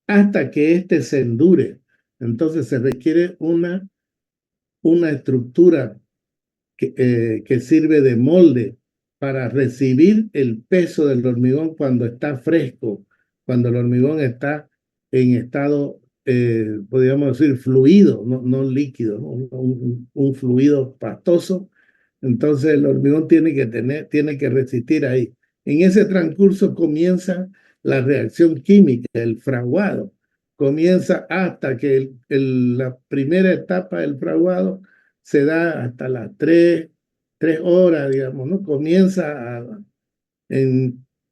hasta que éste se endure. Entonces, se requiere una estructura que sirve de molde para recibir el peso del hormigón cuando está fresco, cuando el hormigón está en estado, podríamos decir, fluido, no líquido, ¿no? Un fluido pastoso. Entonces el hormigón tiene que resistir ahí. En ese transcurso comienza la reacción química, el fraguado. Comienza hasta que la primera etapa del fraguado se da hasta las 3 horas, digamos, ¿no?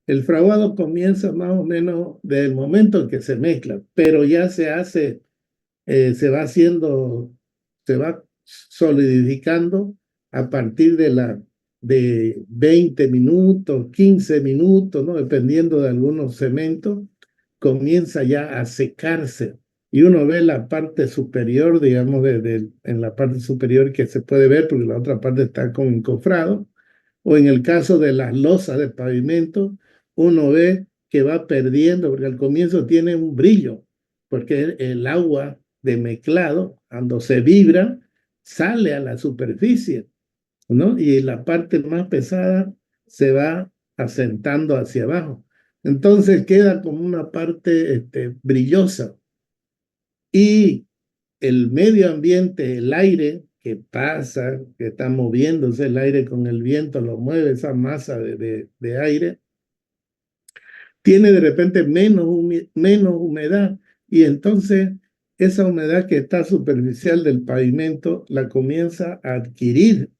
El fraguado comienza más o menos desde el momento en que se mezcla, pero ya se va haciendo, se va solidificando a partir de 20 minutos, 15 minutos, ¿no? Dependiendo de algunos cementos, comienza ya a secarse. Y uno ve la parte superior, digamos, en la parte superior que se puede ver, porque la otra parte está con encofrado, o en el caso de las losas de pavimento, uno ve que va perdiendo, porque al comienzo tiene un brillo, porque el agua de mezclado, cuando se vibra, sale a la superficie, ¿no? Y la parte más pesada se va asentando hacia abajo. Entonces queda como una parte brillosa. Y el medio ambiente, el aire que pasa, que está moviéndose el aire con el viento, lo mueve esa masa de aire, tiene de repente menos humedad y entonces esa humedad que está superficial del pavimento la comienza a adquirir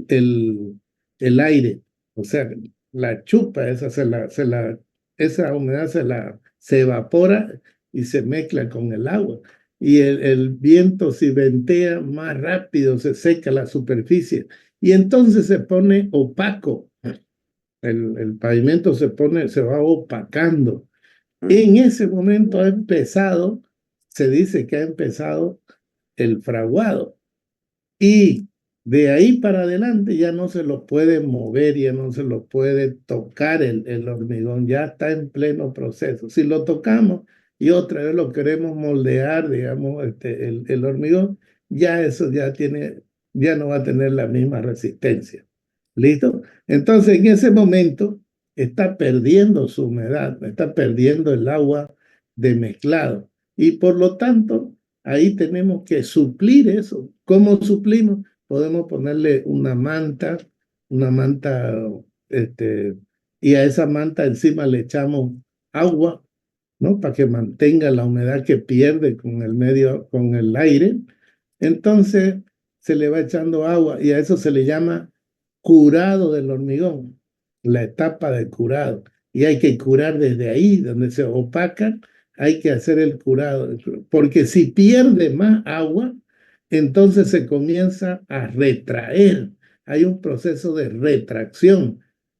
el, el aire, o sea, la chupa, esa humedad se evapora y se mezcla con el agua. Y el viento, si ventea más rápido, se seca la superficie y entonces se pone opaco. El pavimento se va opacando. En ese momento se dice que ha empezado el fraguado. Y de ahí para adelante ya no se lo puede mover, ya no se lo puede tocar el hormigón, ya está en pleno proceso. Si lo tocamos y otra vez lo queremos moldear, digamos, el hormigón, ya eso ya no va a tener la misma resistencia. ¿Listo? Entonces, en ese momento está perdiendo su humedad, está perdiendo el agua de mezclado. Y por lo tanto, ahí tenemos que suplir eso. ¿Cómo suplimos? Podemos ponerle una manta, este, y a esa manta encima le echamos agua, ¿no? Para que mantenga la humedad que pierde con el aire. Entonces se le va echando agua y a eso se le llama curado del hormigón, la etapa de curado. Y hay que curar desde ahí, donde se opacan, hay que hacer el curado. Porque si pierde más agua, entonces se comienza a retraer. Hay un proceso de retracción.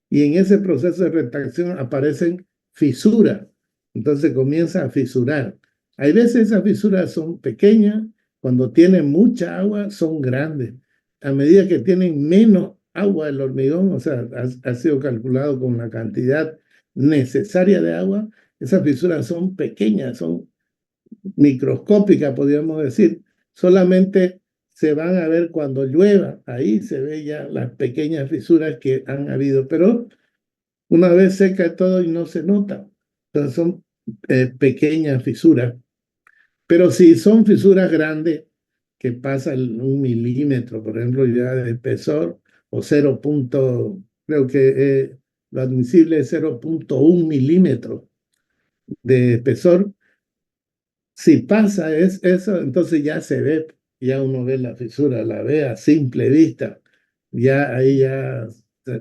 Y en ese proceso de retracción aparecen fisuras. Entonces comienza a fisurar. Hay veces esas fisuras son pequeñas, cuando tienen mucha agua son grandes. A medida que tienen menos agua el hormigón, o sea, ha sido calculado con la cantidad necesaria de agua, esas fisuras son pequeñas, son microscópicas, podríamos decir. Solamente se van a ver cuando llueva, ahí se ve ya las pequeñas fisuras que han habido, pero una vez seca todo y no se nota. Entonces son pequeñas fisuras. Pero si son fisuras grandes, que pasan 1 milímetro, por ejemplo, ya de espesor, o creo que lo admisible es 0,1 milímetro de espesor. Si pasa eso, entonces ya se ve, ya uno ve la fisura, la ve a simple vista. Ya ahí ya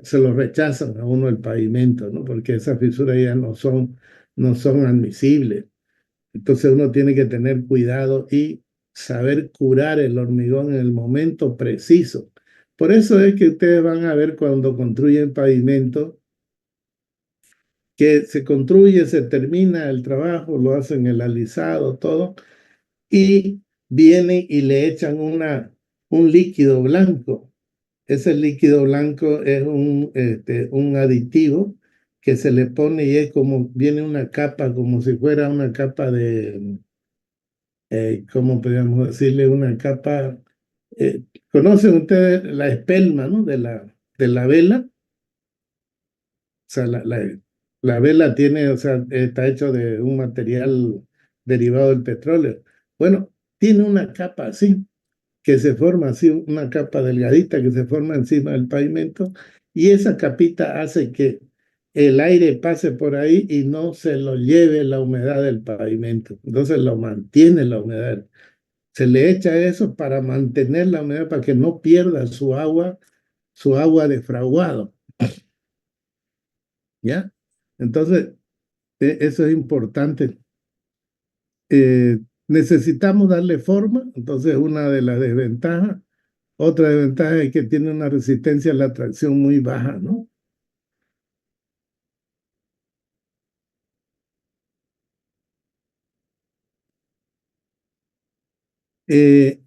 se lo rechazan a uno el pavimento, ¿no? Porque esas fisuras ya no son admisibles. Entonces uno tiene que tener cuidado y saber curar el hormigón en el momento preciso Por eso es que ustedes van a ver cuando construyen pavimento, que se construye, se termina el trabajo, lo hacen el alisado, todo, y vienen y le echan un líquido blanco. Ese líquido blanco es un aditivo que se le pone y es como, viene una capa, como si fuera una capa de, ¿cómo podríamos decirle? Una capa, ¿conocen ustedes la espelma, ¿no? De la vela. O sea, la vela tiene, o sea, está hecho de un material derivado del petróleo. Bueno, tiene una capa así, que se forma así, una capa delgadita que se forma encima del pavimento, y esa capita hace que el aire pase por ahí y no se lo lleve la humedad del pavimento. Entonces lo mantiene la humedad. Se le echa eso para mantener la humedad, para que no pierda su agua de fraguado, ¿ya? Entonces, eso es importante. Necesitamos darle forma, entonces una de las desventajas. Otra desventaja es que tiene una resistencia a la tracción muy baja, ¿no? Eh,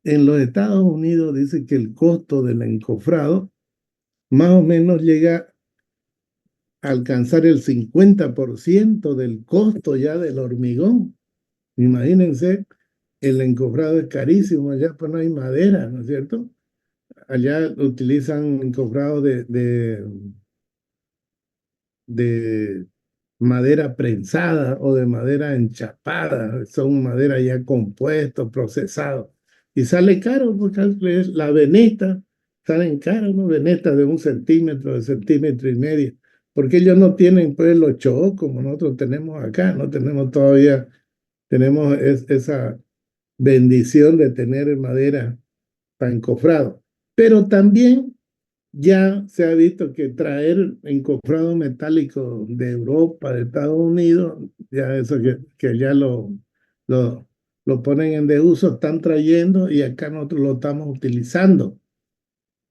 en los Estados Unidos dice que el costo del encofrado más o menos llega a alcanzar el 50% del costo ya del hormigón. Imagínense, el encofrado es carísimo, allá pues no hay madera, ¿no es cierto? Allá utilizan encofrado de madera prensada o de madera enchapada, son madera ya compuestos, procesados. Y sale caro porque es la veneta, salen caros, ¿no? Venetas de 1 centímetro, de centímetro y medio, porque ellos no tienen pues los chocos como nosotros tenemos acá, no tenemos todavía, tenemos esa bendición de tener madera para encofrado. Pero también ya se ha visto que traer encofrado metálico de Europa, de Estados Unidos, ya eso que ya lo, lo ponen en desuso, están trayendo y acá nosotros lo estamos utilizando.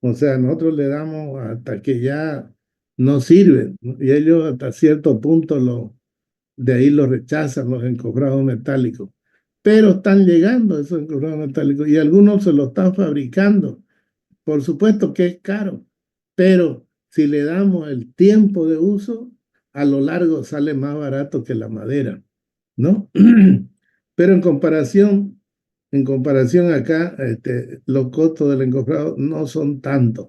O sea, nosotros le damos hasta que ya no sirve, ¿no? Y ellos hasta cierto punto de ahí lo rechazan los encofrados metálicos. Pero están llegando esos encofrados metálicos y algunos se lo están fabricando. Por supuesto que es caro, pero si le damos el tiempo de uso, a lo largo sale más barato que la madera, ¿no? Pero en comparación acá, los costos del encofrado no son tantos,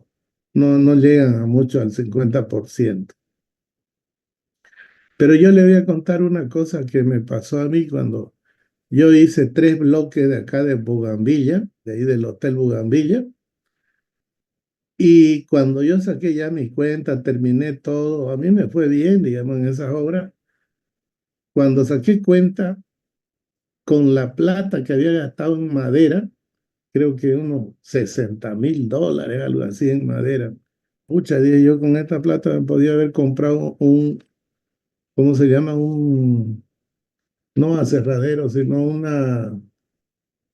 no llegan a mucho al 50%. Pero yo le voy a contar una cosa que me pasó a mí cuando yo hice 3 bloques de acá de Bugambilla, de ahí del Hotel Bugambilla. Y cuando yo saqué ya mi cuenta, terminé todo, a mí me fue bien, digamos, en esas obras. Cuando saqué cuenta con la plata que había gastado en madera, creo que unos $60.000, algo así en madera. Pucha, dije yo, con esta plata me podía haber comprado ¿cómo se llama? No aserradero, sino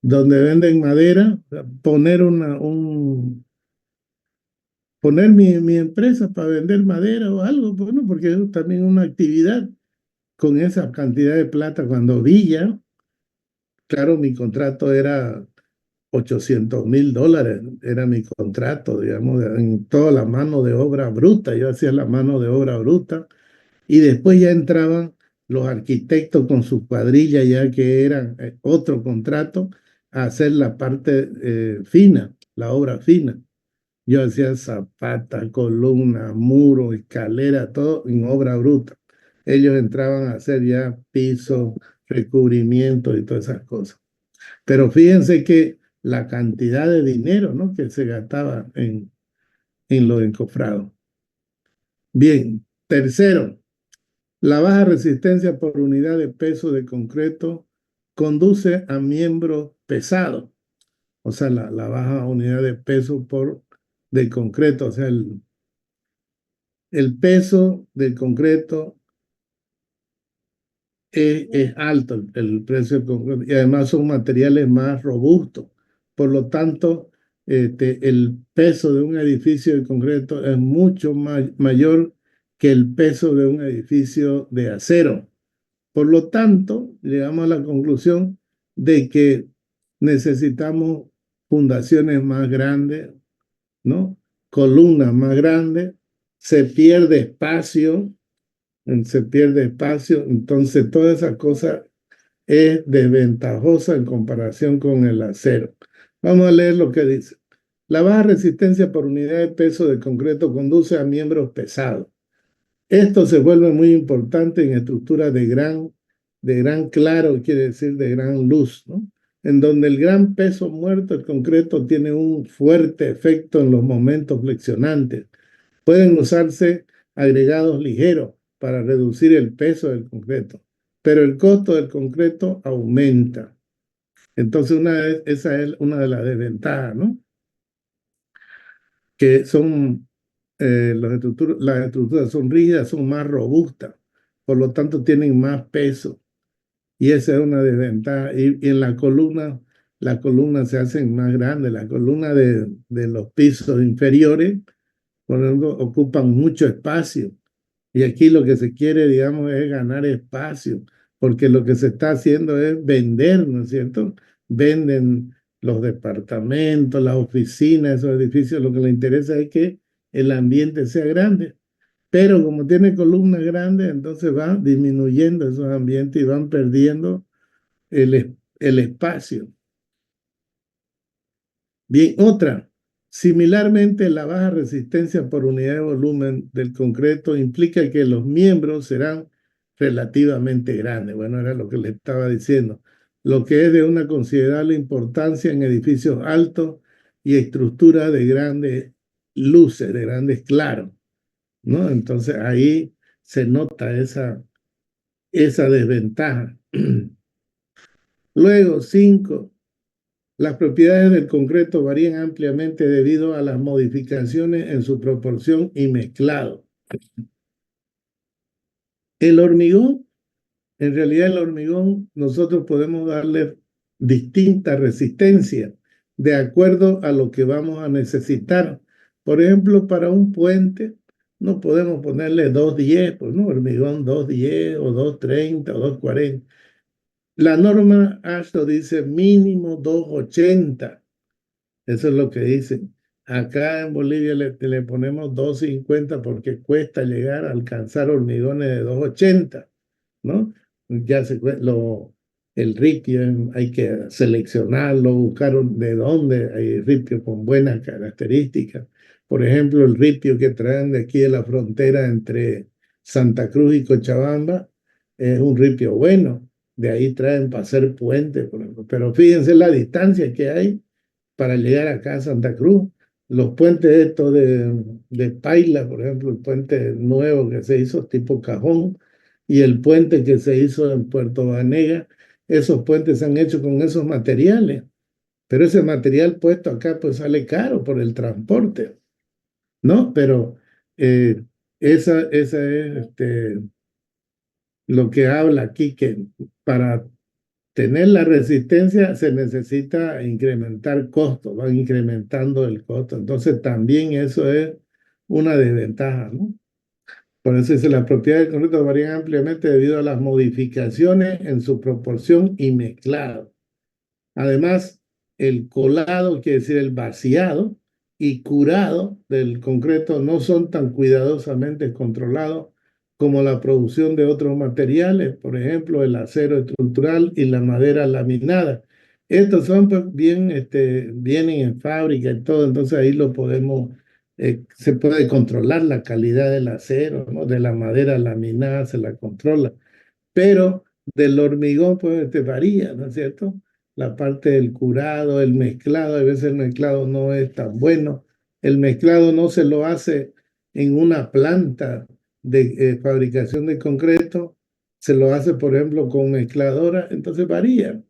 donde venden madera, o sea, poner mi empresa para vender madera o algo, bueno, porque es también una actividad con esa cantidad de plata. Cuando vi ya, claro, mi contrato era $800.000, era mi contrato, digamos, en toda la mano de obra bruta, yo hacía la mano de obra bruta, y después ya entraban los arquitectos con sus cuadrillas, ya que eran otro contrato, a hacer la parte fina, la obra fina. Yo hacía zapata, columna, muro, escalera, todo en obra bruta. Ellos entraban a hacer ya piso, recubrimiento y todas esas cosas. Pero fíjense que la cantidad de dinero, ¿no?, que se gastaba en lo encofrado. Bien, tercero, la baja resistencia por unidad de peso de concreto conduce a miembros pesados. O sea, la baja unidad de peso de concreto, o sea, el peso del concreto es alto, el precio del concreto, y además son materiales más robustos. Por lo tanto, el peso de un edificio de concreto es mucho mayor que el peso de un edificio de acero. Por lo tanto, llegamos a la conclusión de que necesitamos fundaciones más grandes, ¿no? Columnas más grandes, se pierde espacio, entonces toda esa cosa es desventajosa en comparación con el acero. Vamos a leer lo que dice. La baja resistencia por unidad de peso de concreto conduce a miembros pesados. Esto se vuelve muy importante en estructuras de gran claro, quiere decir de gran luz, ¿no? En donde el gran peso muerto del concreto tiene un fuerte efecto en los momentos flexionantes. Pueden usarse agregados ligeros para reducir el peso del concreto, pero el costo del concreto aumenta. Entonces, esa es una de las desventajas, ¿no? Que son las estructuras son rígidas, son más robustas, por lo tanto tienen más peso. Y esa es una desventaja. Y en las columnas se hacen más grandes. Las columnas de los pisos inferiores, por ejemplo, ocupan mucho espacio. Y aquí lo que se quiere, digamos, es ganar espacio, porque lo que se está haciendo es vender, ¿no es cierto? Venden los departamentos, las oficinas, esos edificios, lo que les interesa es que el ambiente sea grande. Pero como tiene columnas grandes, entonces van disminuyendo esos ambientes y van perdiendo el espacio. Bien, otra. Similarmente, la baja resistencia por unidad de volumen del concreto implica que los miembros serán relativamente grandes. Bueno, era lo que le estaba diciendo. Lo que es de una considerable importancia en edificios altos y estructuras de grandes luces, de grandes claros, ¿no? Entonces ahí se nota esa desventaja. Luego, 5. Las propiedades del concreto varían ampliamente debido a las modificaciones en su proporción y mezclado. El hormigón, en realidad el hormigón, nosotros podemos darle distinta resistencia de acuerdo a lo que vamos a necesitar. Por ejemplo, para un puente, no podemos ponerle 210, pues no, hormigón 210 o 230 o 240. La norma AASHTO dice mínimo 280. Eso es lo que dicen. Acá en Bolivia le ponemos 250 porque cuesta llegar a alcanzar hormigones de 280, ¿no? Ya el ripio hay que seleccionarlo, buscar de dónde hay ripio con buenas características. Por ejemplo, el ripio que traen de aquí de la frontera entre Santa Cruz y Cochabamba es un ripio bueno. De ahí traen para hacer puentes, por ejemplo. Pero fíjense la distancia que hay para llegar acá a Santa Cruz. Los puentes estos de Paila, por ejemplo, el puente nuevo que se hizo tipo Cajón y el puente que se hizo en Puerto Banega, esos puentes se han hecho con esos materiales, pero ese material puesto acá pues sale caro por el transporte, ¿no? Pero esa es lo que habla aquí, que para tener la resistencia se necesita incrementar costos, van incrementando el costo. Entonces también eso es una desventaja, ¿no? Por eso dice, las propiedades del concreto varían ampliamente debido a las modificaciones en su proporción y mezclado. Además, el colado, quiere decir el vaciado y curado del concreto, no son tan cuidadosamente controlados como la producción de otros materiales, por ejemplo, el acero estructural y la madera laminada. Estos son pues, vienen en fábrica y todo, entonces ahí se puede controlar la calidad del acero, ¿no? De la madera laminada se la controla, pero del hormigón pues varía, ¿no es cierto? La parte del curado, el mezclado, a veces el mezclado no es tan bueno. El mezclado no se lo hace en una planta de fabricación de concreto, se lo hace, por ejemplo, con mezcladora, entonces varía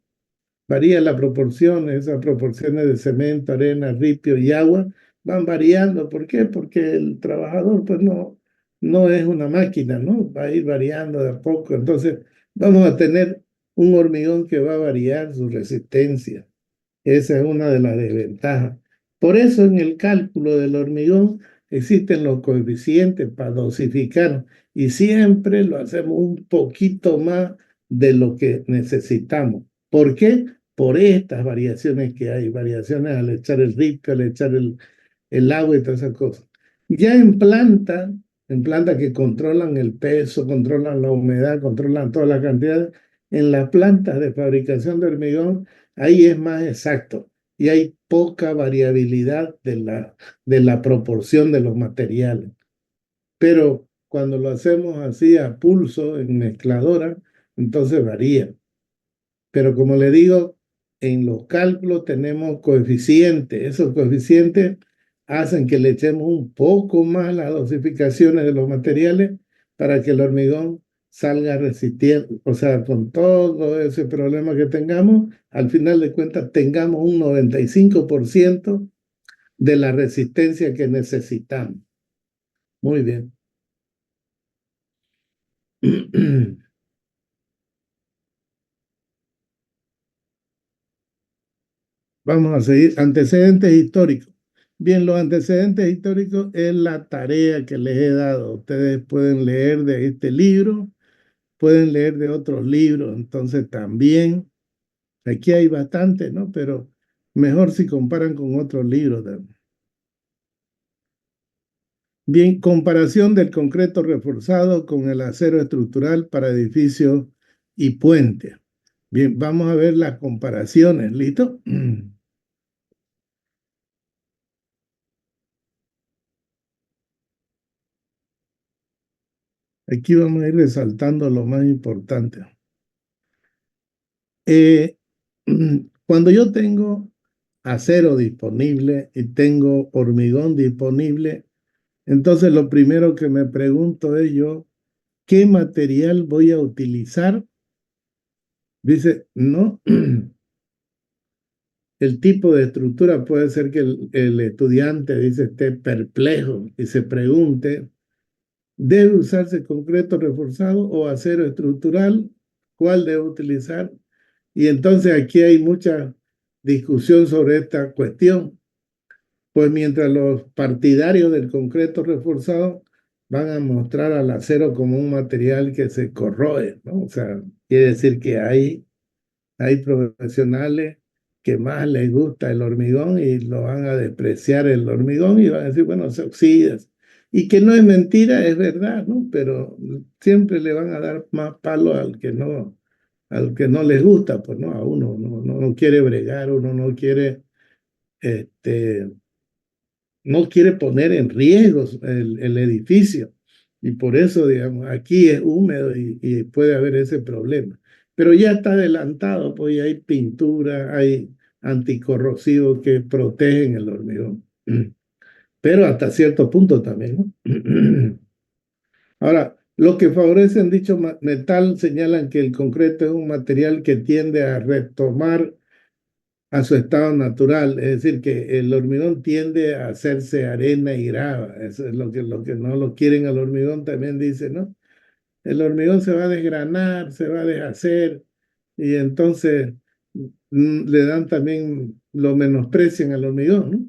la proporción, esas proporciones de cemento, arena, ripio y agua van variando. ¿Por qué? Porque el trabajador pues no es una máquina, ¿no? Va a ir variando de a poco. Entonces vamos a tener un hormigón que va a variar su resistencia. Esa es una de las desventajas. Por eso en el cálculo del hormigón existen los coeficientes para dosificar y siempre lo hacemos un poquito más de lo que necesitamos. ¿Por qué? Por estas variaciones que hay, variaciones al echar el ripio, al echar el agua y todas esas cosas. Ya en plantas que controlan el peso, controlan la humedad, controlan toda la cantidad, en las plantas de fabricación de hormigón, ahí es más exacto y hay poca variabilidad de la proporción de los materiales. Pero cuando lo hacemos así a pulso, en mezcladora, entonces varía. Pero como le digo, en los cálculos tenemos coeficientes. Esos coeficientes hacen que le echemos un poco más las dosificaciones de los materiales para que el hormigón salga resistiendo. O sea, con todo ese problema que tengamos, al final de cuentas tengamos un 95% de la resistencia que necesitamos. Muy bien. Vamos a seguir. Antecedentes históricos. Bien, los antecedentes históricos es la tarea que les he dado. Ustedes pueden leer de este libro, pueden leer de otros libros, entonces también, aquí hay bastante, ¿no? Pero mejor si comparan con otros libros también. Bien, comparación del concreto reforzado con el acero estructural para edificios y puentes. Bien, vamos a ver las comparaciones, ¿listo? Aquí vamos a ir resaltando lo más importante. Eh, cuando yo tengo acero disponible y tengo hormigón disponible, entonces lo primero que me pregunto es yo, ¿qué material voy a utilizar? Dice, no, el tipo de estructura puede ser que el estudiante, dice, esté perplejo y se pregunte, ¿debe usarse concreto reforzado o acero estructural? ¿Cuál debo utilizar? Y entonces aquí hay mucha discusión sobre esta cuestión, pues mientras los partidarios del concreto reforzado van a mostrar al acero como un material que se corroe, ¿no? O sea, quiere decir que hay profesionales que más les gusta el hormigón y lo van a despreciar el hormigón y van a decir, bueno, se oxida. Y que no es mentira, es verdad, ¿no? Pero siempre le van a dar más palo al que no les gusta, pues no, a uno no quiere bregar, uno no quiere, este, no quiere poner en riesgo el edificio. Y por eso, digamos, aquí es húmedo y puede haber ese problema. Pero ya está adelantado, pues ya hay pintura, hay anticorrosivos que protegen el hormigón. Pero hasta cierto punto también, ¿no? Ahora, los que favorecen dicho metal señalan que el concreto es un material que tiende a retomar a su estado natural, es decir, que el hormigón tiende a hacerse arena y grava, eso es lo que no lo quieren al hormigón, también dice, ¿no? El hormigón se va a desgranar, se va a deshacer, y entonces le dan también, lo menosprecian al hormigón, ¿no?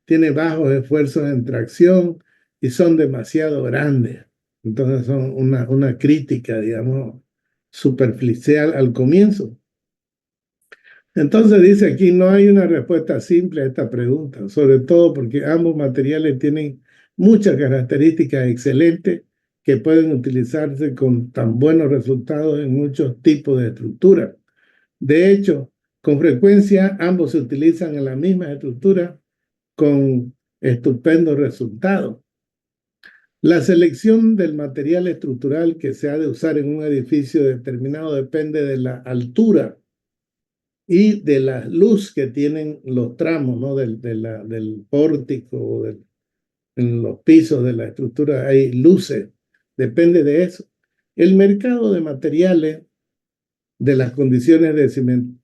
Tiene bajos esfuerzos en tracción y son demasiado grandes. Entonces son una crítica, digamos, superficial al comienzo. Entonces dice aquí, no hay una respuesta simple a esta pregunta, sobre todo porque ambos materiales tienen muchas características excelentes que pueden utilizarse con tan buenos resultados en muchos tipos de estructuras. De hecho, con frecuencia ambos se utilizan en la misma estructura con estupendos resultados. La selección del material estructural que se ha de usar en un edificio determinado depende de la altura y de la luz que tienen los tramos, ¿no? Del pórtico o en los pisos de la estructura hay luces, depende de eso. El mercado de materiales, de las condiciones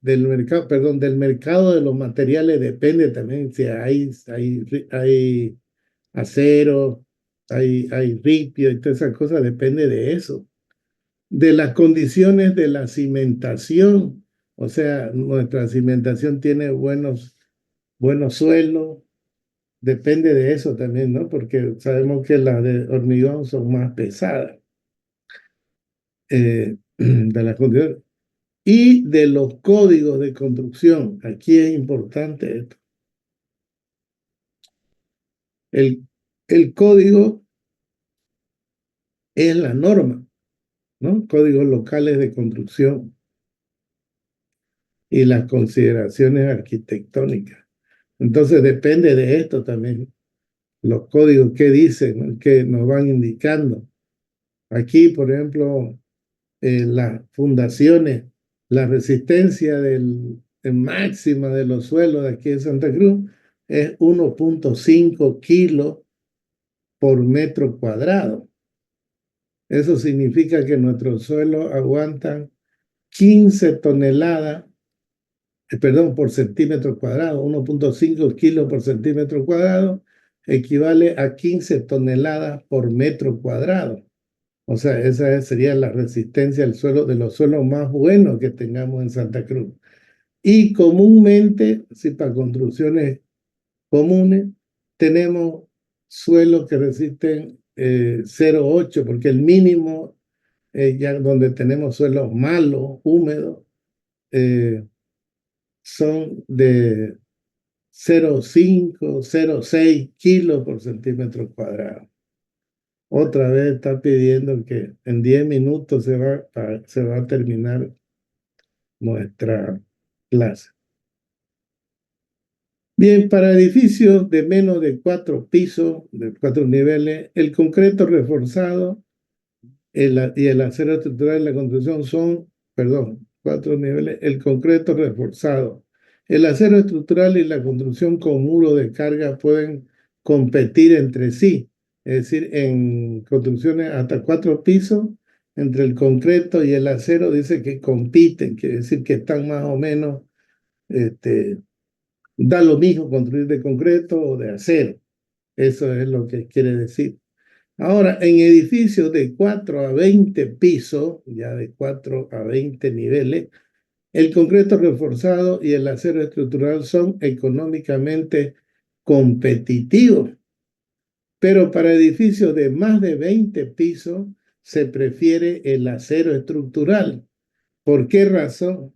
del mercado, perdón, del mercado de los materiales depende también si hay acero, hay ripio y todas esas cosas, depende de eso. De las condiciones de la cimentación, o sea, nuestra cimentación tiene buenos suelos, depende de eso también, ¿no? Porque sabemos que las de hormigón son más pesadas de las condiciones. Y de los códigos de construcción. Aquí es importante esto. El código es la norma, ¿no? Códigos locales de construcción y las consideraciones arquitectónicas. Entonces depende de esto también, los códigos que dicen, ¿no? Que nos van indicando. Aquí, por ejemplo, las fundaciones, la resistencia máxima de los suelos de aquí de Santa Cruz es 1.5 kilos por metro cuadrado. Eso significa que nuestros suelos aguantan 15 toneladas, perdón, por centímetro cuadrado, 1.5 kilos por centímetro cuadrado, equivale a 15 toneladas por metro cuadrado. O sea, esa sería la resistencia del suelo, de los suelos más buenos que tengamos en Santa Cruz. Y comúnmente, si para construcciones comunes, tenemos suelos que resisten 0,8, porque el mínimo, ya donde tenemos suelos malos, húmedos, son de 0,5, 0,6 kilos por centímetro cuadrado. Otra vez está pidiendo que en 10 minutos se va a terminar nuestra clase. Bien, para edificios de menos de 4 pisos, de 4 niveles, el concreto reforzado y el acero estructural de la construcción son, perdón, 4 niveles, el concreto reforzado. El acero estructural y la construcción con muro de carga pueden competir entre sí, es decir, en construcciones hasta 4 pisos, entre el concreto y el acero dice que compiten, quiere decir que están más o menos, da lo mismo construir de concreto o de acero. Eso es lo que quiere decir. Ahora, en edificios de 4 a 20 pisos, ya de 4 a 20 niveles, el concreto reforzado y el acero estructural son económicamente competitivos. Pero para edificios de más de 20 pisos se prefiere el acero estructural. ¿Por qué razón?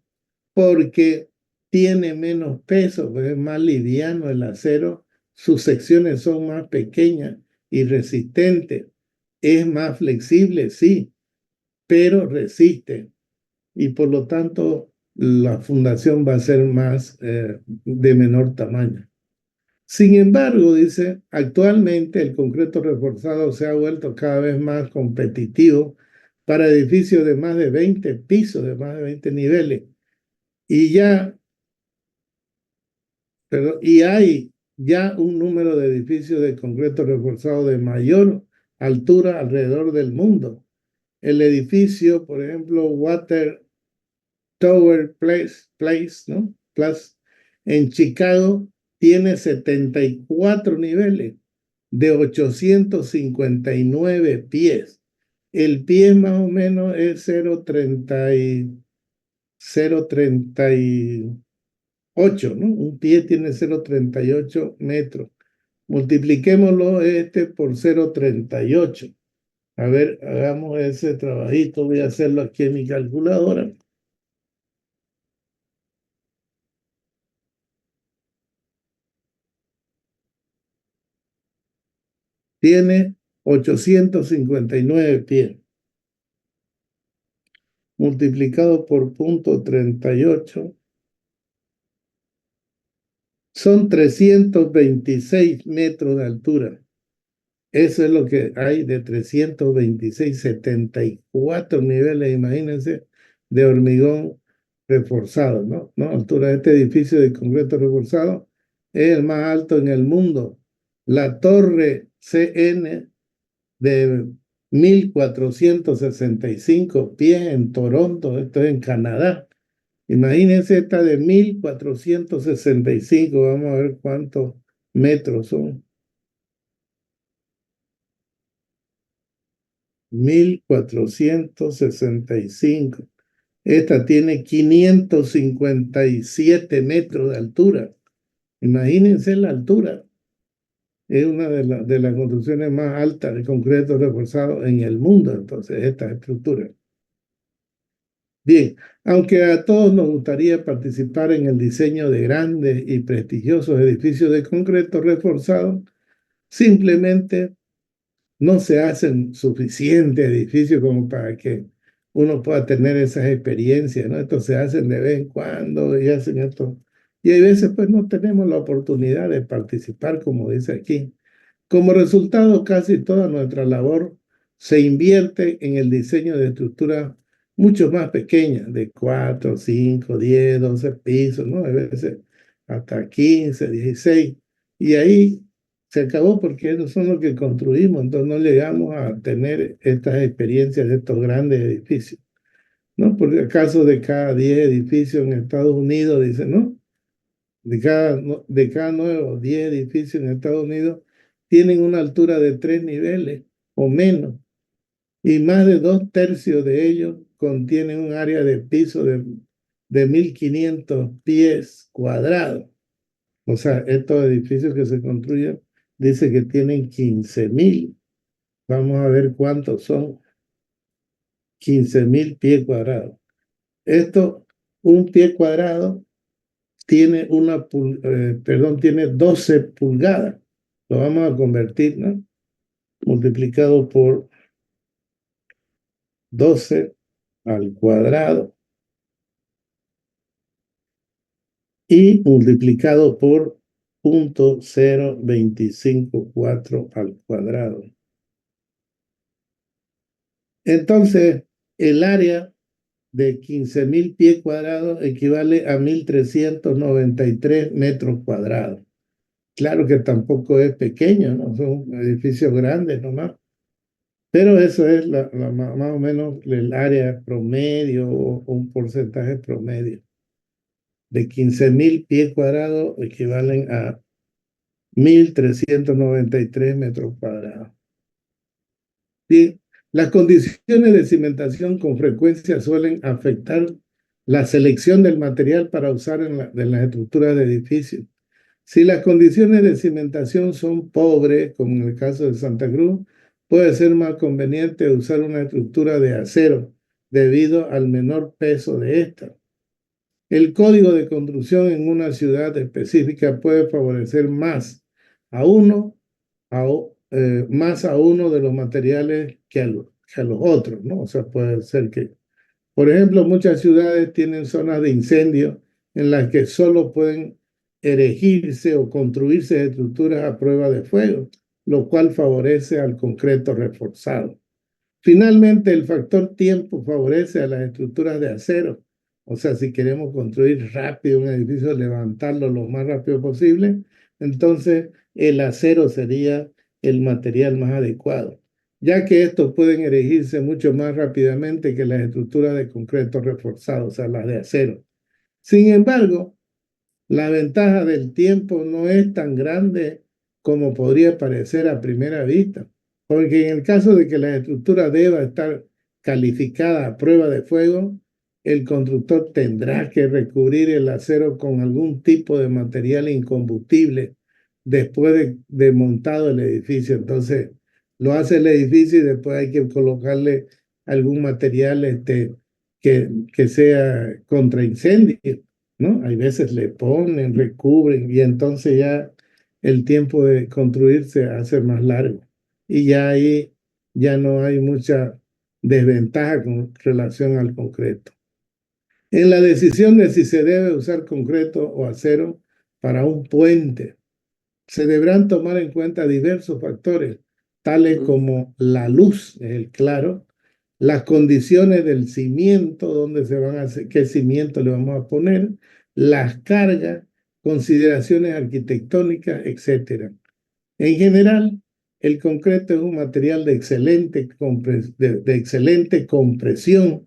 Porque tiene menos peso, pues es más liviano el acero, sus secciones son más pequeñas y resistentes. Es más flexible, sí, pero resiste y por lo tanto la fundación va a ser más de menor tamaño. Sin embargo, dice, actualmente el concreto reforzado se ha vuelto cada vez más competitivo para edificios de más de 20 pisos, de más de 20 niveles. Y hay ya un número de edificios de concreto reforzado de mayor altura alrededor del mundo. El edificio, por ejemplo, Water Tower Place, ¿no? Place en Chicago tiene 74 niveles de 859 pies. El pie más o menos es 0,38, ¿no? Un pie tiene 0,38 metros. Multipliquémoslo por 0,38. A ver, hagamos ese trabajito. Voy a hacerlo aquí en mi calculadora. Tiene 859 pies. Multiplicado por 0,38. Son 326 metros de altura. Eso es lo que hay de 326, 74 niveles, imagínense, de hormigón reforzado, ¿no? ¿No? Altura de este edificio de concreto reforzado es el más alto en el mundo. La torre CN de 1.465 pies en Toronto, esto es en Canadá. Imagínense esta de 1.465, vamos a ver cuántos metros son. 1.465. Esta tiene 557 metros de altura. Imagínense la altura. es una de las construcciones más altas de concreto reforzado en el mundo, entonces, esta estructura. Bien, aunque a todos nos gustaría participar en el diseño de grandes y prestigiosos edificios de concreto reforzado, simplemente no se hacen suficientes edificios como para que uno pueda tener esas experiencias, ¿no? Estos se hacen de vez en cuando y hacen esto. Y hay veces pues no tenemos la oportunidad de participar, como dice aquí. Como resultado, casi toda nuestra labor se invierte en el diseño de estructuras mucho más pequeñas, de 4, 5, 10, 12 pisos, ¿no? A veces hasta 15, 16. Y ahí se acabó porque esos son los que construimos, entonces no llegamos a tener estas experiencias de estos grandes edificios, ¿no? Porque acaso de cada 10 edificios en Estados Unidos, dicen, ¿no? De cada nuevo 10 edificios en Estados Unidos tienen una altura de 3 niveles o menos, y más de 2/3 de ellos contienen un área de piso de 1.500 pies cuadrados. O sea, estos edificios que se construyen, dice que tienen 15.000. Vamos a ver cuántos son 15.000 pies cuadrados. Esto, un pie cuadrado tiene tiene 12 pulgadas. Lo vamos a convertir, ¿no? Multiplicado por 12 al cuadrado y multiplicado por 0.0254 al cuadrado. Entonces, el área de 15.000 pies cuadrados equivale a 1.393 metros cuadrados. Claro que tampoco es pequeño, ¿no? Son edificios grandes nomás. Pero eso es más o menos el área promedio o un porcentaje promedio. De 15.000 pies cuadrados equivalen a 1.393 metros cuadrados. Bien, las condiciones de cimentación con frecuencia suelen afectar la selección del material para usar en las estructuras de edificios. Si las condiciones de cimentación son pobres, como en el caso de Santa Cruz, puede ser más conveniente usar una estructura de acero debido al menor peso de esta. El código de construcción en una ciudad específica puede favorecer a uno, más a uno de los materiales que a los otros, ¿no? O sea, puede ser que, por ejemplo, muchas ciudades tienen zonas de incendio en las que solo pueden erigirse o construirse estructuras a prueba de fuego, lo cual favorece al concreto reforzado. Finalmente, el factor tiempo favorece a las estructuras de acero. O sea, si queremos construir rápido un edificio, levantarlo lo más rápido posible, entonces el acero sería el material más adecuado, ya que estos pueden erigirse mucho más rápidamente que las estructuras de concreto reforzado, o sea, las de acero. Sin embargo, la ventaja del tiempo no es tan grande como podría parecer a primera vista, porque en el caso de que la estructura deba estar calificada a prueba de fuego, el constructor tendrá que recubrir el acero con algún tipo de material incombustible después de montado el edificio. Entonces, lo hace el edificio y después hay que colocarle algún material que sea contra incendio, ¿no? Hay veces le ponen, recubren y entonces ya el tiempo de construir se hace más largo y ya ahí ya no hay mucha desventaja con relación al concreto. En la decisión de si se debe usar concreto o acero para un puente, se deberán tomar en cuenta diversos factores, tales como la luz, es el claro, las condiciones del cimiento, dónde se van a hacer, qué cimiento le vamos a poner, las cargas, consideraciones arquitectónicas, etc. En general, el concreto es un material de excelente compresión,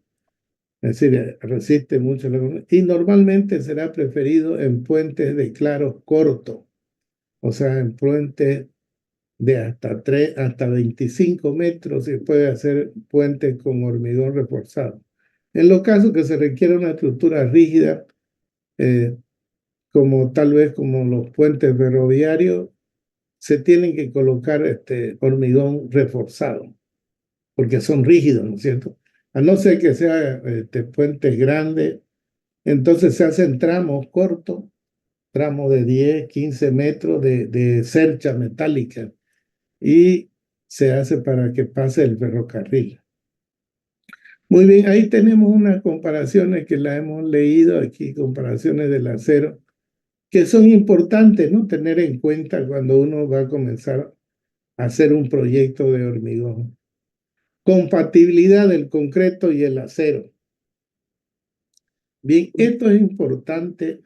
es decir, resiste mucho y normalmente será preferido en puentes de claros cortos, o sea, en puentes de hasta 25 metros y puede hacer puentes con hormigón reforzado. En los casos que se requiere una estructura rígida, como tal vez como los puentes ferroviarios, se tienen que colocar hormigón reforzado, porque son rígidos, ¿no es cierto? A no ser que sea puentes grandes, entonces se hacen tramos cortos, tramos de 10, 15 metros de cercha metálica y se hace para que pase el ferrocarril. Muy bien, ahí tenemos unas comparaciones que las hemos leído aquí, comparaciones del acero, que son importantes, ¿no? Tener en cuenta cuando uno va a comenzar a hacer un proyecto de hormigón. Compatibilidad del concreto y el acero. Bien, esto es importante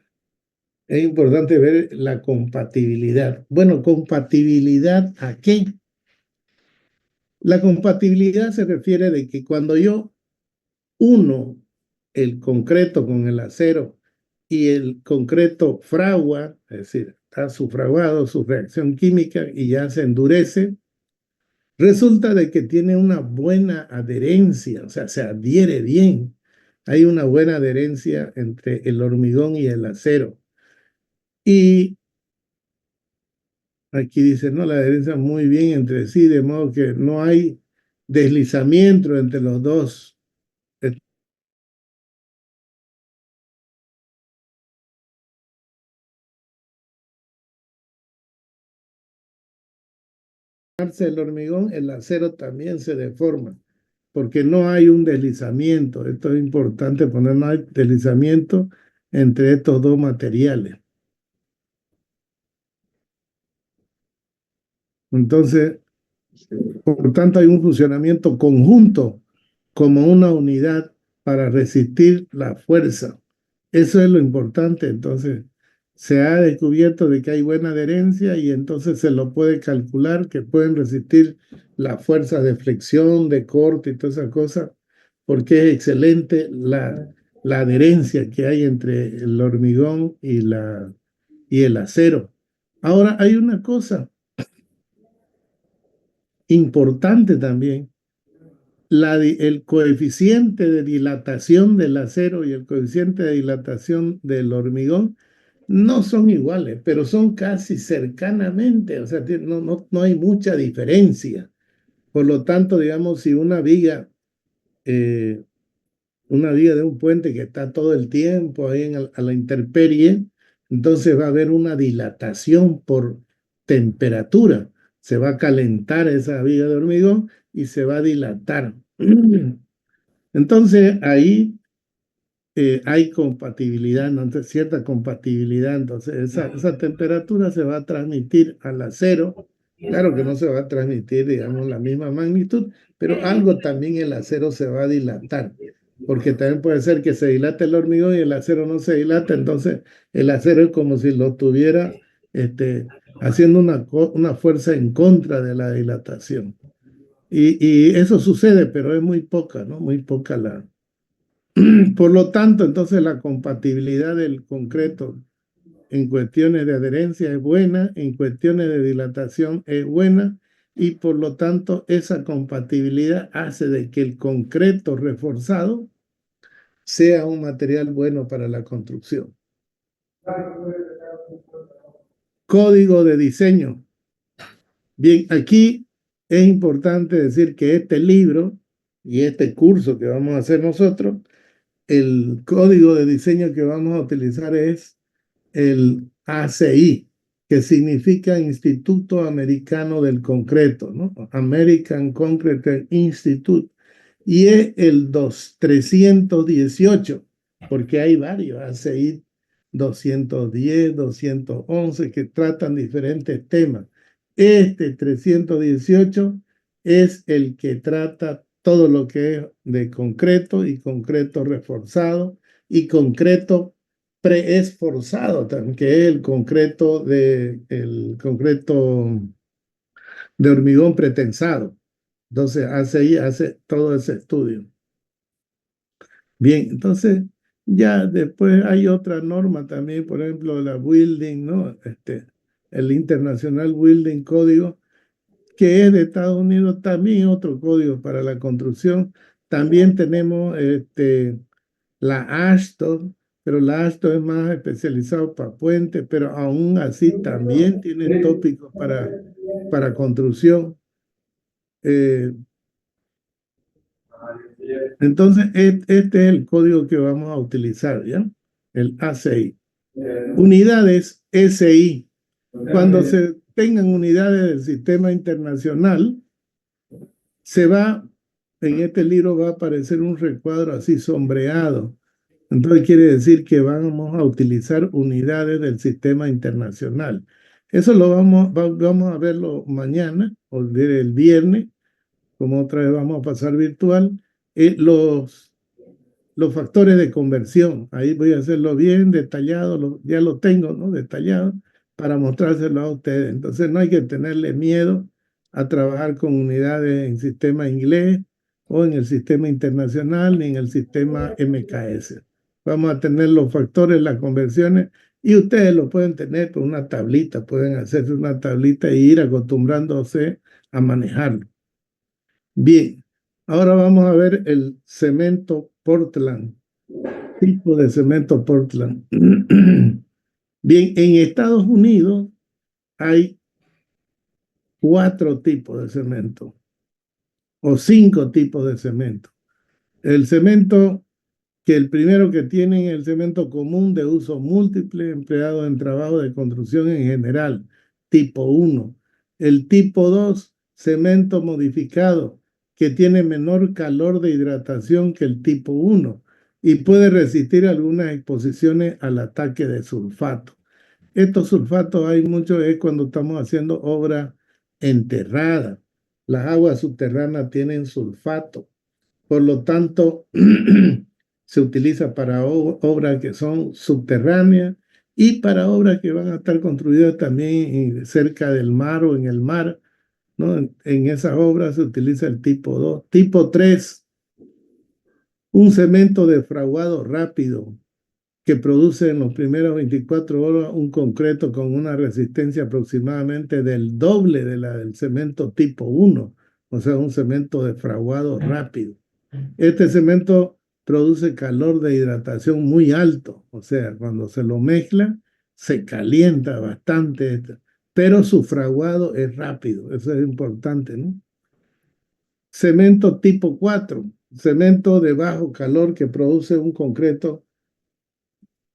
ver la compatibilidad. Bueno, ¿compatibilidad a qué? La compatibilidad se refiere de que cuando yo uno el concreto con el acero y el concreto fragua, es decir, está sufraguado, su reacción química y ya se endurece, resulta de que tiene una buena adherencia, o sea, se adhiere bien. Hay una buena adherencia entre el hormigón y el acero. Y aquí dice, no, la adherencia muy bien entre sí, de modo que no hay deslizamiento entre los dos. El hormigón, el acero también se deforma, porque no hay un deslizamiento. Esto es importante poner, no hay deslizamiento entre estos dos materiales. Entonces, por tanto, hay un funcionamiento conjunto como una unidad para resistir la fuerza. Eso es lo importante. Entonces, se ha descubierto de que hay buena adherencia y entonces se lo puede calcular que pueden resistir la fuerza de flexión, de corte y todas esas cosas, porque es excelente la adherencia que hay entre el hormigón y el acero. Ahora, hay una cosa importante también, el coeficiente de dilatación del acero y el coeficiente de dilatación del hormigón no son iguales, pero son casi cercanamente, o sea, no hay mucha diferencia. Por lo tanto, digamos, si una viga de un puente que está todo el tiempo ahí a la intemperie, entonces va a haber una dilatación por temperatura. Se va a calentar esa viga de hormigón y se va a dilatar. Entonces ahí hay compatibilidad, ¿no? Entonces, cierta compatibilidad. Entonces esa temperatura se va a transmitir al acero. Claro que no se va a transmitir, digamos, la misma magnitud, pero algo también el acero se va a dilatar, porque también puede ser que se dilate el hormigón y el acero no se dilata, entonces el acero es como si lo tuviera haciendo una fuerza en contra de la dilatación. Y eso sucede, pero es muy poca, ¿no? Muy poca la... Por lo tanto, entonces la compatibilidad del concreto en cuestiones de adherencia es buena, en cuestiones de dilatación es buena, y por lo tanto esa compatibilidad hace de que el concreto reforzado sea un material bueno para la construcción. Código de diseño. Bien, aquí es importante decir que este libro y este curso que vamos a hacer nosotros, el código de diseño que vamos a utilizar es el ACI, que significa Instituto Americano del Concreto, ¿no? American Concrete Institute, y es el 318, porque hay varios ACI 210, 211, que tratan diferentes temas. Este 318 es el que trata todo lo que es de concreto y concreto reforzado y concreto preesforzado también, que es el concreto de hormigón pretensado. Entonces hace todo ese estudio. Bien, entonces ya después hay otra norma también, por ejemplo, la Building, ¿no? El International Building Código, que es de Estados Unidos, también otro código para la construcción. También tenemos la Ashton, pero la Ashton es más especializado para puentes, pero aún así también tiene tópicos para construcción. Entonces, este es el código que vamos a utilizar, ¿ya? El ACI. Unidades SI. Cuando se tengan unidades del sistema internacional, en este libro va a aparecer un recuadro así sombreado. Entonces quiere decir que vamos a utilizar unidades del sistema internacional. Eso lo vamos a verlo mañana o el viernes, como otra vez vamos a pasar virtual. Los factores de conversión. Ahí voy a hacerlo bien detallado, ya lo tengo, ¿no? Detallado para mostrárselo a ustedes. Entonces no hay que tenerle miedo a trabajar con unidades en sistema inglés o en el sistema internacional ni en el sistema MKS. Vamos a tener los factores, las conversiones, y ustedes lo pueden tener con una tablita, pueden hacerse una tablita e ir acostumbrándose a manejarlo. Bien, ahora vamos a ver el cemento Portland, tipo de cemento Portland. Bien, en Estados Unidos hay 4 tipos de cemento o 5 tipos de cemento. El cemento el primero que tienen es el cemento común de uso múltiple empleado en trabajo de construcción en general, tipo 1. El tipo 2, cemento modificado, que tiene menor calor de hidratación que el tipo 1 y puede resistir algunas exposiciones al ataque de sulfato. Estos sulfatos hay muchos es cuando estamos haciendo obra enterrada. Las aguas subterráneas tienen sulfato. Por lo tanto, se utiliza para obras que son subterráneas y para obras que van a estar construidas también cerca del mar o en el mar, ¿no? En esas obras se utiliza el tipo 2. Tipo 3, un cemento de fraguado rápido que produce en los primeros 24 horas un concreto con una resistencia aproximadamente del doble de la del cemento tipo 1, o sea, un cemento de fraguado rápido. Este cemento produce calor de hidratación muy alto, o sea, cuando se lo mezcla, se calienta bastante, pero su fraguado es rápido, eso es importante, ¿no? Cemento tipo 4, cemento de bajo calor que produce un concreto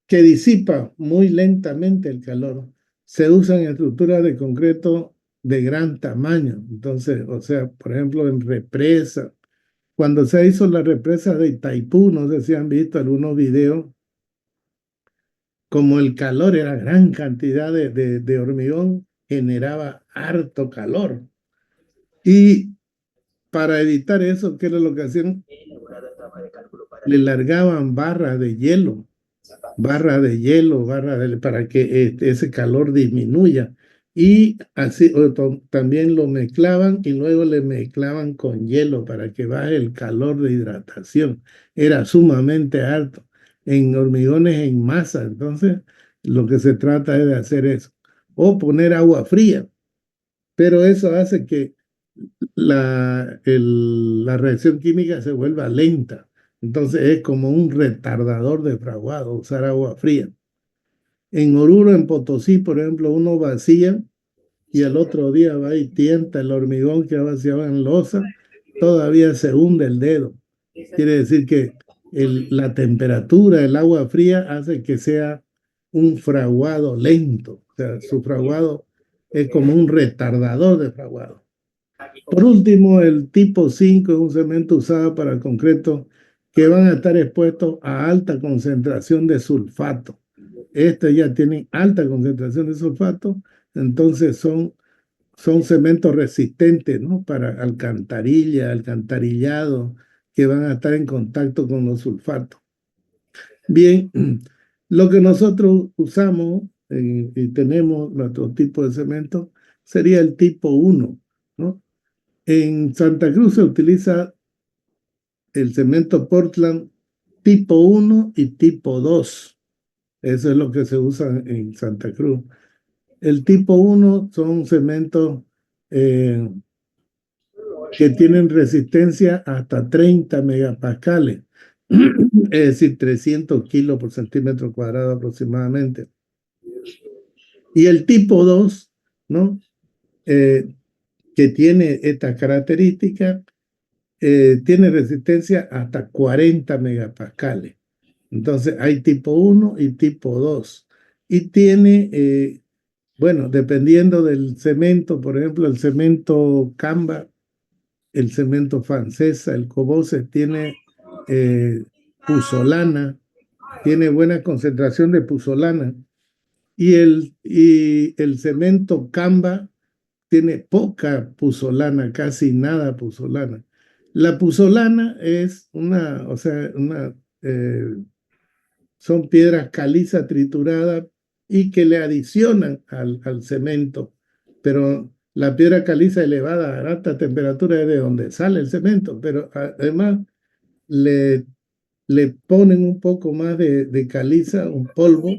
que disipa muy lentamente el calor. Se usan estructuras de concreto de gran tamaño, entonces, o sea, por ejemplo, en represas. Cuando se hizo la represa de Itaipú, no sé si han visto algunos videos, como el calor era gran cantidad de hormigón, generaba harto calor. Y para evitar eso, ¿qué era lo que hacían? Le largaban para que ese calor disminuya. Y así también lo mezclaban y luego le mezclaban con hielo para que baje el calor de hidratación. Era sumamente alto en hormigones en masa. Entonces, lo que se trata es de hacer eso. O poner agua fría, pero eso hace que la reacción química se vuelva lenta. Entonces es como un retardador de fraguado usar agua fría. En Oruro, en Potosí, por ejemplo, uno vacía y al otro día va y tienta el hormigón que ha vaciado en losa, todavía se hunde el dedo. Quiere decir que la temperatura del agua fría hace que sea un fraguado lento. O sea, su fraguado es como un retardador de fraguado. Por último, el tipo 5 es un cemento usado para concreto que van a estar expuestos a alta concentración de sulfato. Este ya tienen alta concentración de sulfato, entonces son cementos resistentes, ¿no? Para alcantarillado, que van a estar en contacto con los sulfatos. Bien, lo que nosotros usamos y tenemos nuestro tipo de cemento sería el tipo 1, ¿no? En Santa Cruz se utiliza el cemento Portland tipo 1 y tipo 2. Eso es lo que se usa en Santa Cruz. El tipo 1 son cementos que tienen resistencia hasta 30 megapascales, es decir, 300 kilos por centímetro cuadrado aproximadamente. Y el tipo 2, ¿no? que tiene estas características, tiene resistencia hasta 40 megapascales. Entonces hay tipo 1 y tipo 2. Y tiene, bueno, dependiendo del cemento, por ejemplo, el cemento Camba, el cemento Francesa, el Cobose, tiene eh, puzolana, tiene buena concentración de puzolana. Y el cemento Camba tiene poca puzolana, casi nada puzolana. La puzolana es o sea, son piedras caliza trituradas y que le adicionan al cemento, pero la piedra caliza elevada a alta temperatura es de donde sale el cemento, pero además le, le ponen un poco más de caliza, un polvo,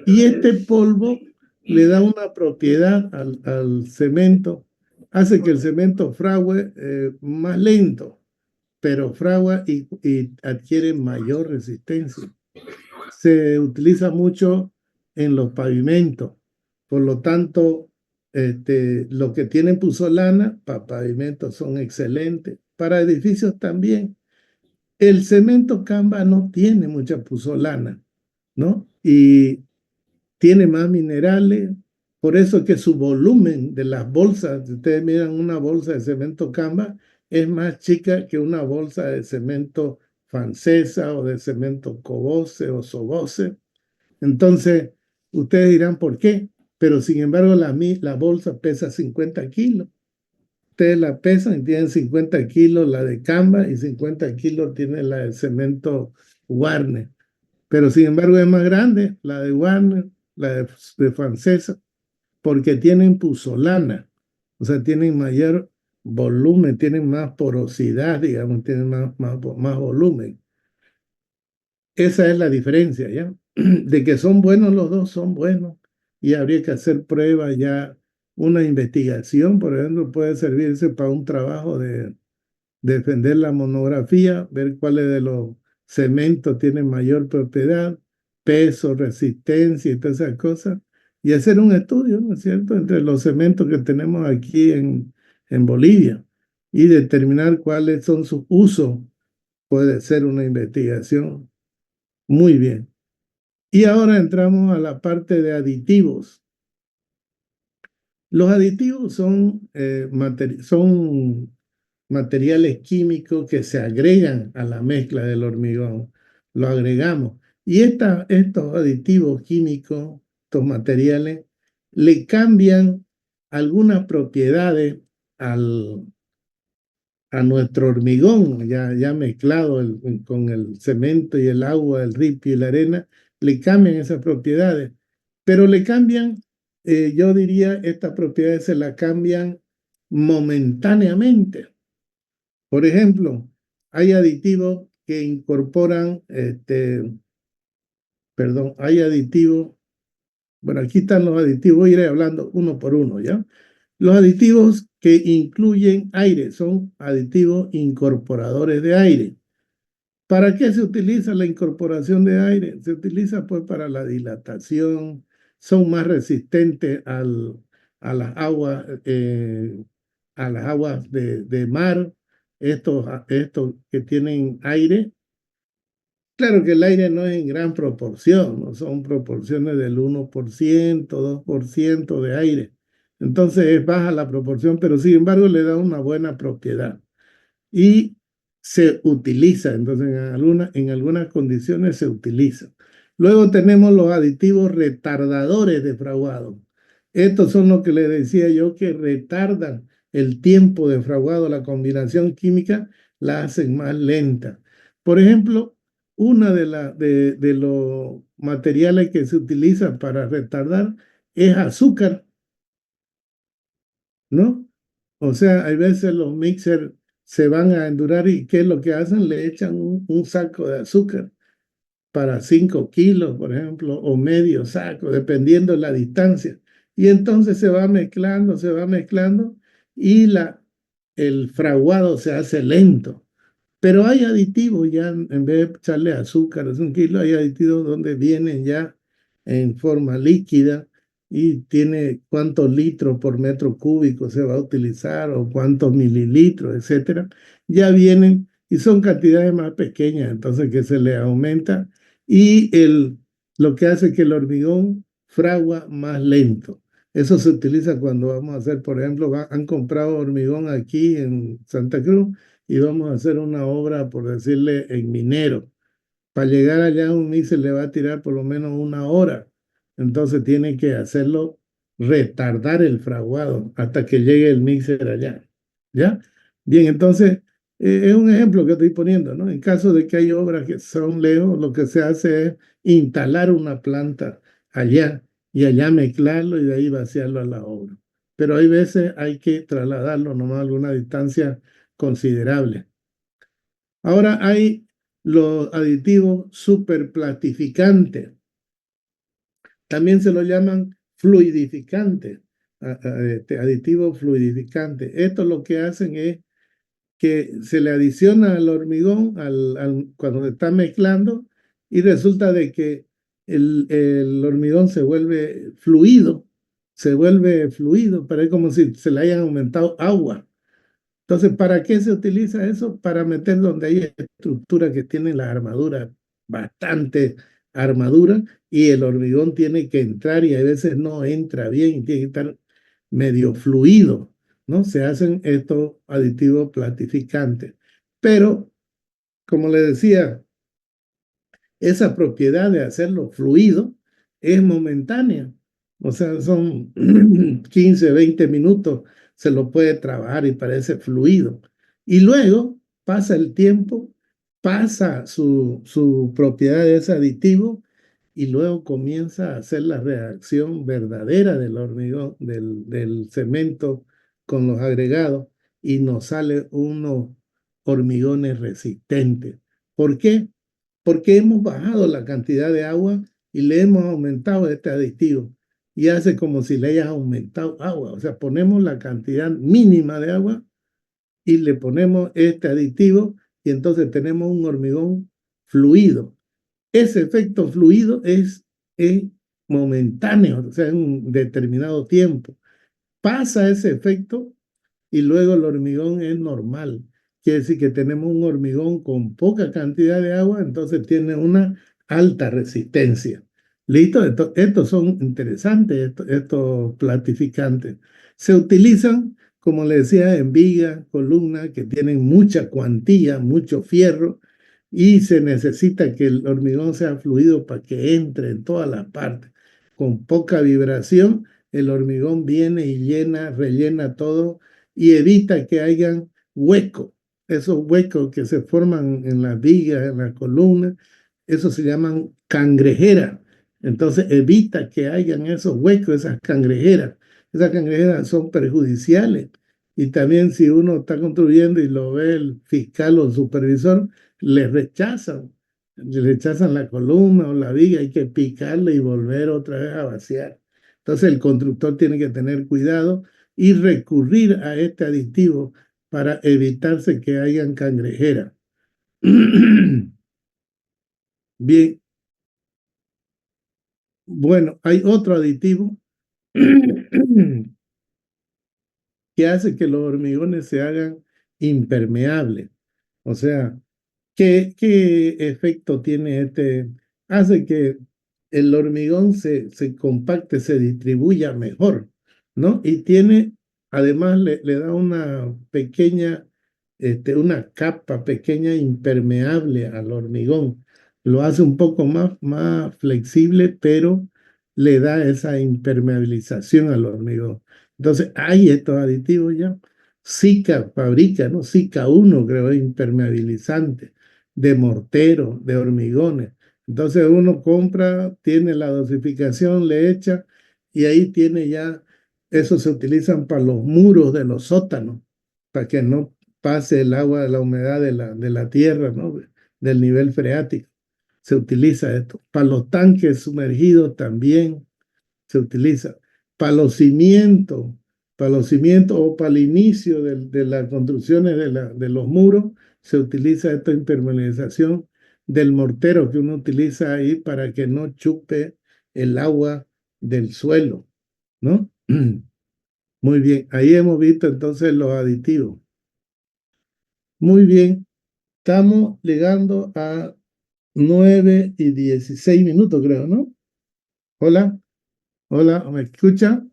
y este polvo le da una propiedad al cemento, hace que el cemento fragüe más lento, pero fragua y adquiere mayor resistencia. Se utiliza mucho en los pavimentos, por lo tanto, los que tienen puzolana para pavimentos son excelentes, para edificios también. El cemento Camba no tiene mucha puzolana, ¿no? Y tiene más minerales, por eso es que su volumen de las bolsas, si ustedes miran una bolsa de cemento Camba, es más chica que una bolsa de cemento francesa o de cemento Cobose o Sobose. Entonces, ustedes dirán por qué, pero sin embargo la bolsa pesa 50 kilos. Ustedes la pesan y tienen 50 kilos la de Camba y 50 kilos tiene la de cemento Warner. Pero sin embargo es más grande la de Warner, la de Francesa, porque tienen puzolana, o sea, tienen mayor volumen, tienen más porosidad, digamos, tienen más volumen. Esa es la diferencia, ¿ya? De que son buenos los dos, son buenos, y habría que hacer pruebas ya. Una investigación, por ejemplo, puede servirse para un trabajo de defender la monografía, ver cuáles de los cementos tienen mayor propiedad, peso, resistencia y todas esas cosas, y hacer un estudio, ¿no es cierto?, entre los cementos que tenemos aquí en Bolivia y determinar cuáles son sus usos. Puede ser una investigación. Muy bien. Y ahora entramos a la parte de aditivos. Los aditivos son materiales químicos que se agregan a la mezcla del hormigón. Lo agregamos. Y estos aditivos químicos, estos materiales, le cambian algunas propiedades a nuestro hormigón, ya mezclado con el cemento y el agua, el ripio y la arena, le cambian esas propiedades. Pero le cambian, yo diría, estas propiedades se las cambian momentáneamente. Por ejemplo, hay aditivos que incorporan, perdón, hay aditivos, bueno, aquí están los aditivos, voy a ir hablando uno por uno, ¿ya? Los aditivos que incluyen aire son aditivos incorporadores de aire. ¿Para qué se utiliza la incorporación de aire? Se utiliza pues para la dilatación, son más resistentes a las aguas, de mar, estos que tienen aire. Claro que el aire no es en gran proporción, no son proporciones del 1%, 2% de aire. Entonces es baja la proporción, pero sin embargo le da una buena propiedad. Y se utiliza, entonces en algunas condiciones se utiliza. Luego tenemos los aditivos retardadores de fraguado. Estos son los que les decía yo que retardan el tiempo de fraguado, la combinación química la hacen más lenta. Por ejemplo, una de los materiales que se utiliza para retardar es azúcar, ¿no? O sea, hay veces los mixers se van a endurar y ¿qué es lo que hacen? Le echan un saco de azúcar para 5 kilos, por ejemplo, o medio saco, dependiendo de la distancia. Y entonces se va mezclando y el fraguado se hace lento. Pero hay aditivos ya, en vez de echarle azúcar, es un kilo, hay aditivos donde vienen ya en forma líquida y tiene cuántos litros por metro cúbico se va a utilizar o cuántos mililitros, etcétera, ya vienen y son cantidades más pequeñas, entonces que se le aumenta y lo que hace que el hormigón fragua más lento. Eso se utiliza cuando vamos a hacer, por ejemplo, han comprado hormigón aquí en Santa Cruz y vamos a hacer una obra, por decirle, en Minero. Para llegar allá un mixer le va a tirar por lo menos una hora. Entonces tiene que hacerlo, retardar el fraguado hasta que llegue el mixer allá. ¿Ya? Bien, entonces es un ejemplo que estoy poniendo, ¿no? En caso de que hay obras que son lejos, lo que se hace es instalar una planta allá y allá mezclarlo y de ahí vaciarlo a la obra. Pero hay veces hay que trasladarlo nomás a alguna distancia considerable. Ahora hay los aditivos superplatificantes. También se lo llaman fluidificantes, aditivos fluidificantes. Esto lo que hacen es que se le adiciona al hormigón cuando se está mezclando y resulta de que el hormigón se vuelve fluido, pero es como si se le hayan aumentado agua. Entonces, ¿para qué se utiliza eso? Para meter donde hay estructuras que tienen la armadura, bastante armadura, y el hormigón tiene que entrar y a veces no entra bien y tiene que estar medio fluido, ¿no? Se hacen estos aditivos platificantes. Pero, como le decía, esa propiedad de hacerlo fluido es momentánea. O sea, son 15, 20 minutos, se lo puede trabajar y parece fluido. Y luego pasa el tiempo, pasa su propiedad de ese aditivo y luego comienza a hacer la reacción verdadera del hormigón, del cemento con los agregados y nos sale unos hormigones resistentes. ¿Por qué? Porque hemos bajado la cantidad de agua y le hemos aumentado este aditivo. Y hace como si le hayas aumentado agua. O sea, ponemos la cantidad mínima de agua y le ponemos este aditivo y entonces tenemos un hormigón fluido. Ese efecto fluido es momentáneo, o sea, en un determinado tiempo. Pasa ese efecto y luego el hormigón es normal. Quiere decir que tenemos un hormigón con poca cantidad de agua, entonces tiene una alta resistencia. ¿Listo? Estos son interesantes, estos platificantes. Se utilizan, como le decía, en vigas, columnas que tienen mucha cuantía, mucho fierro, y se necesita que el hormigón sea fluido para que entre en todas las partes. Con poca vibración, el hormigón viene y llena, rellena todo y evita que hayan huecos. Esos huecos que se forman en las vigas, en las columnas, eso se llaman cangrejeras. Entonces evita que hayan esos huecos, esas cangrejeras. Esas cangrejeras son perjudiciales. Y también si uno está construyendo y lo ve el fiscal o el supervisor, le rechazan la columna o la viga, hay que picarle y volver otra vez a vaciar. Entonces el constructor tiene que tener cuidado y recurrir a este aditivo para evitarse que hayan cangrejeras. Bien, bueno, hay otro aditivo que hace que los hormigones se hagan impermeables. O sea, ¿qué efecto tiene este? Hace que el hormigón se compacte, se distribuya mejor, ¿no? Y tiene, además, le da una pequeña, una capa pequeña impermeable al hormigón. Lo hace un poco más flexible, pero le da esa impermeabilización al hormigón. Entonces, hay estos aditivos ya. Sika fabrica, ¿no? Sika 1, creo, es impermeabilizante de mortero, de hormigones. Entonces uno compra, tiene la dosificación, le echa y ahí tiene ya, eso se utilizan para los muros de los sótanos, para que no pase el agua, la humedad de la tierra, ¿no? Del nivel freático. Se utiliza esto. Para los tanques sumergidos también se utiliza. Para los cimientos, o para el inicio de las construcciones de los muros, se utiliza esta impermeabilización del mortero que uno utiliza ahí para que no chupe el agua del suelo. ¿no? Muy bien, ahí hemos visto entonces los aditivos. Muy bien, estamos llegando a 9:16, creo, ¿no? Hola, hola, ¿me escucha?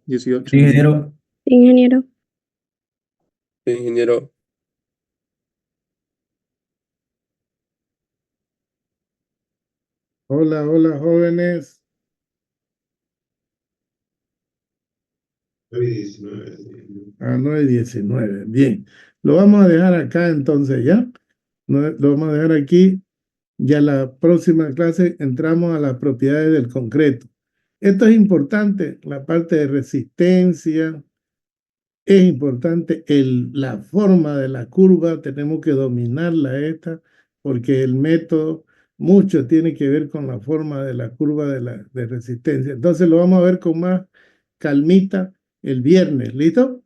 18. Sí, ingeniero. Ingeniero. Ingeniero, Hola, hola, jóvenes. 9:19. Bien, lo vamos a dejar acá entonces, ¿ya? Lo vamos a dejar aquí. Ya la próxima clase entramos a las propiedades del concreto. Esto es importante, la parte de resistencia. Es importante la forma de la curva, tenemos que dominarla esta, porque el método mucho tiene que ver con la forma de la curva de resistencia. Entonces lo vamos a ver con más calmita el viernes, ¿listo?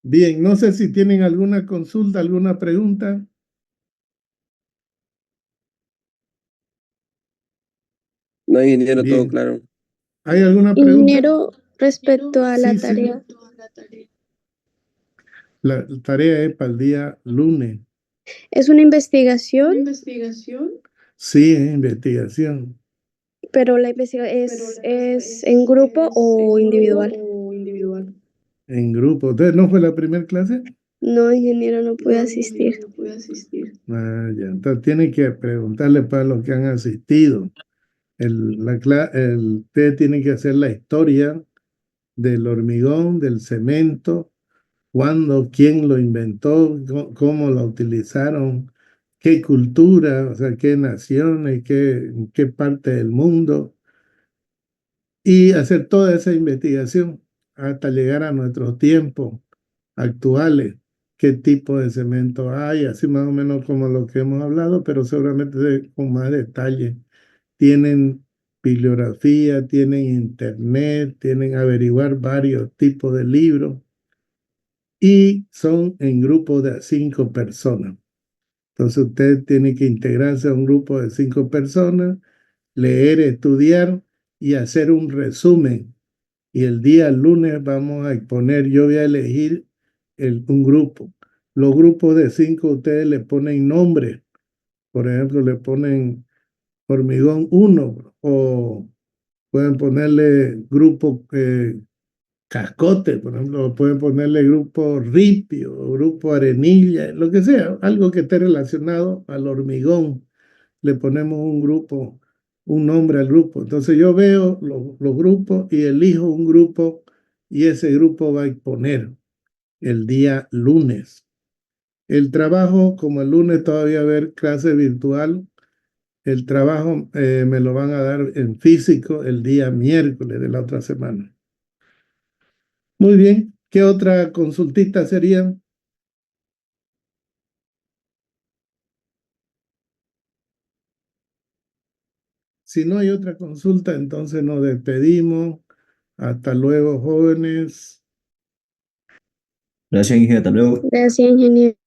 Bien, no sé si tienen alguna consulta, alguna pregunta. no, ingeniero, todo Bien, claro. ¿hay alguna pregunta? Ingeniero, respecto a la Sí, sí. tarea, La tarea es para el día lunes. ¿es una investigación? Sí, es investigación. Pero la investigación es en grupo o individual. En grupo. Entonces, ¿no fue la primera clase? No, ingeniero, no pude asistir. Ah, ya. Entonces tiene que preguntarle para los que han asistido. Usted tiene que hacer la historia del hormigón, del cemento, cuándo, quién lo inventó, cómo lo utilizaron, qué cultura, o sea, qué naciones, en qué parte del mundo, y hacer toda esa investigación hasta llegar a nuestros tiempos actuales, qué tipo de cemento hay, así más o menos como lo que hemos hablado, pero seguramente con más detalle. Tienen bibliografía, tienen internet, tienen averiguar varios tipos de libros y son en grupos de 5 personas. Entonces usted tiene que integrarse a un grupo de 5 personas, leer, estudiar y hacer un resumen. Y el día lunes vamos a exponer, yo voy a elegir un grupo. Los grupos de 5 ustedes le ponen nombre. Por ejemplo, le ponen hormigón 1 o pueden ponerle grupo cascote, por ejemplo, o pueden ponerle grupo ripio o grupo arenilla, lo que sea, algo que esté relacionado al hormigón. Le ponemos un grupo, un nombre al grupo. Entonces yo veo los grupos y elijo un grupo y ese grupo va a exponer el día lunes. El trabajo, como el lunes todavía va a haber clase virtual, el trabajo me lo van a dar en físico el día miércoles de la otra semana. Muy bien, ¿qué otra consultita sería? Si no hay otra consulta, entonces nos despedimos. Hasta luego, jóvenes. Gracias, ingeniero. Hasta luego. Gracias, ingeniero.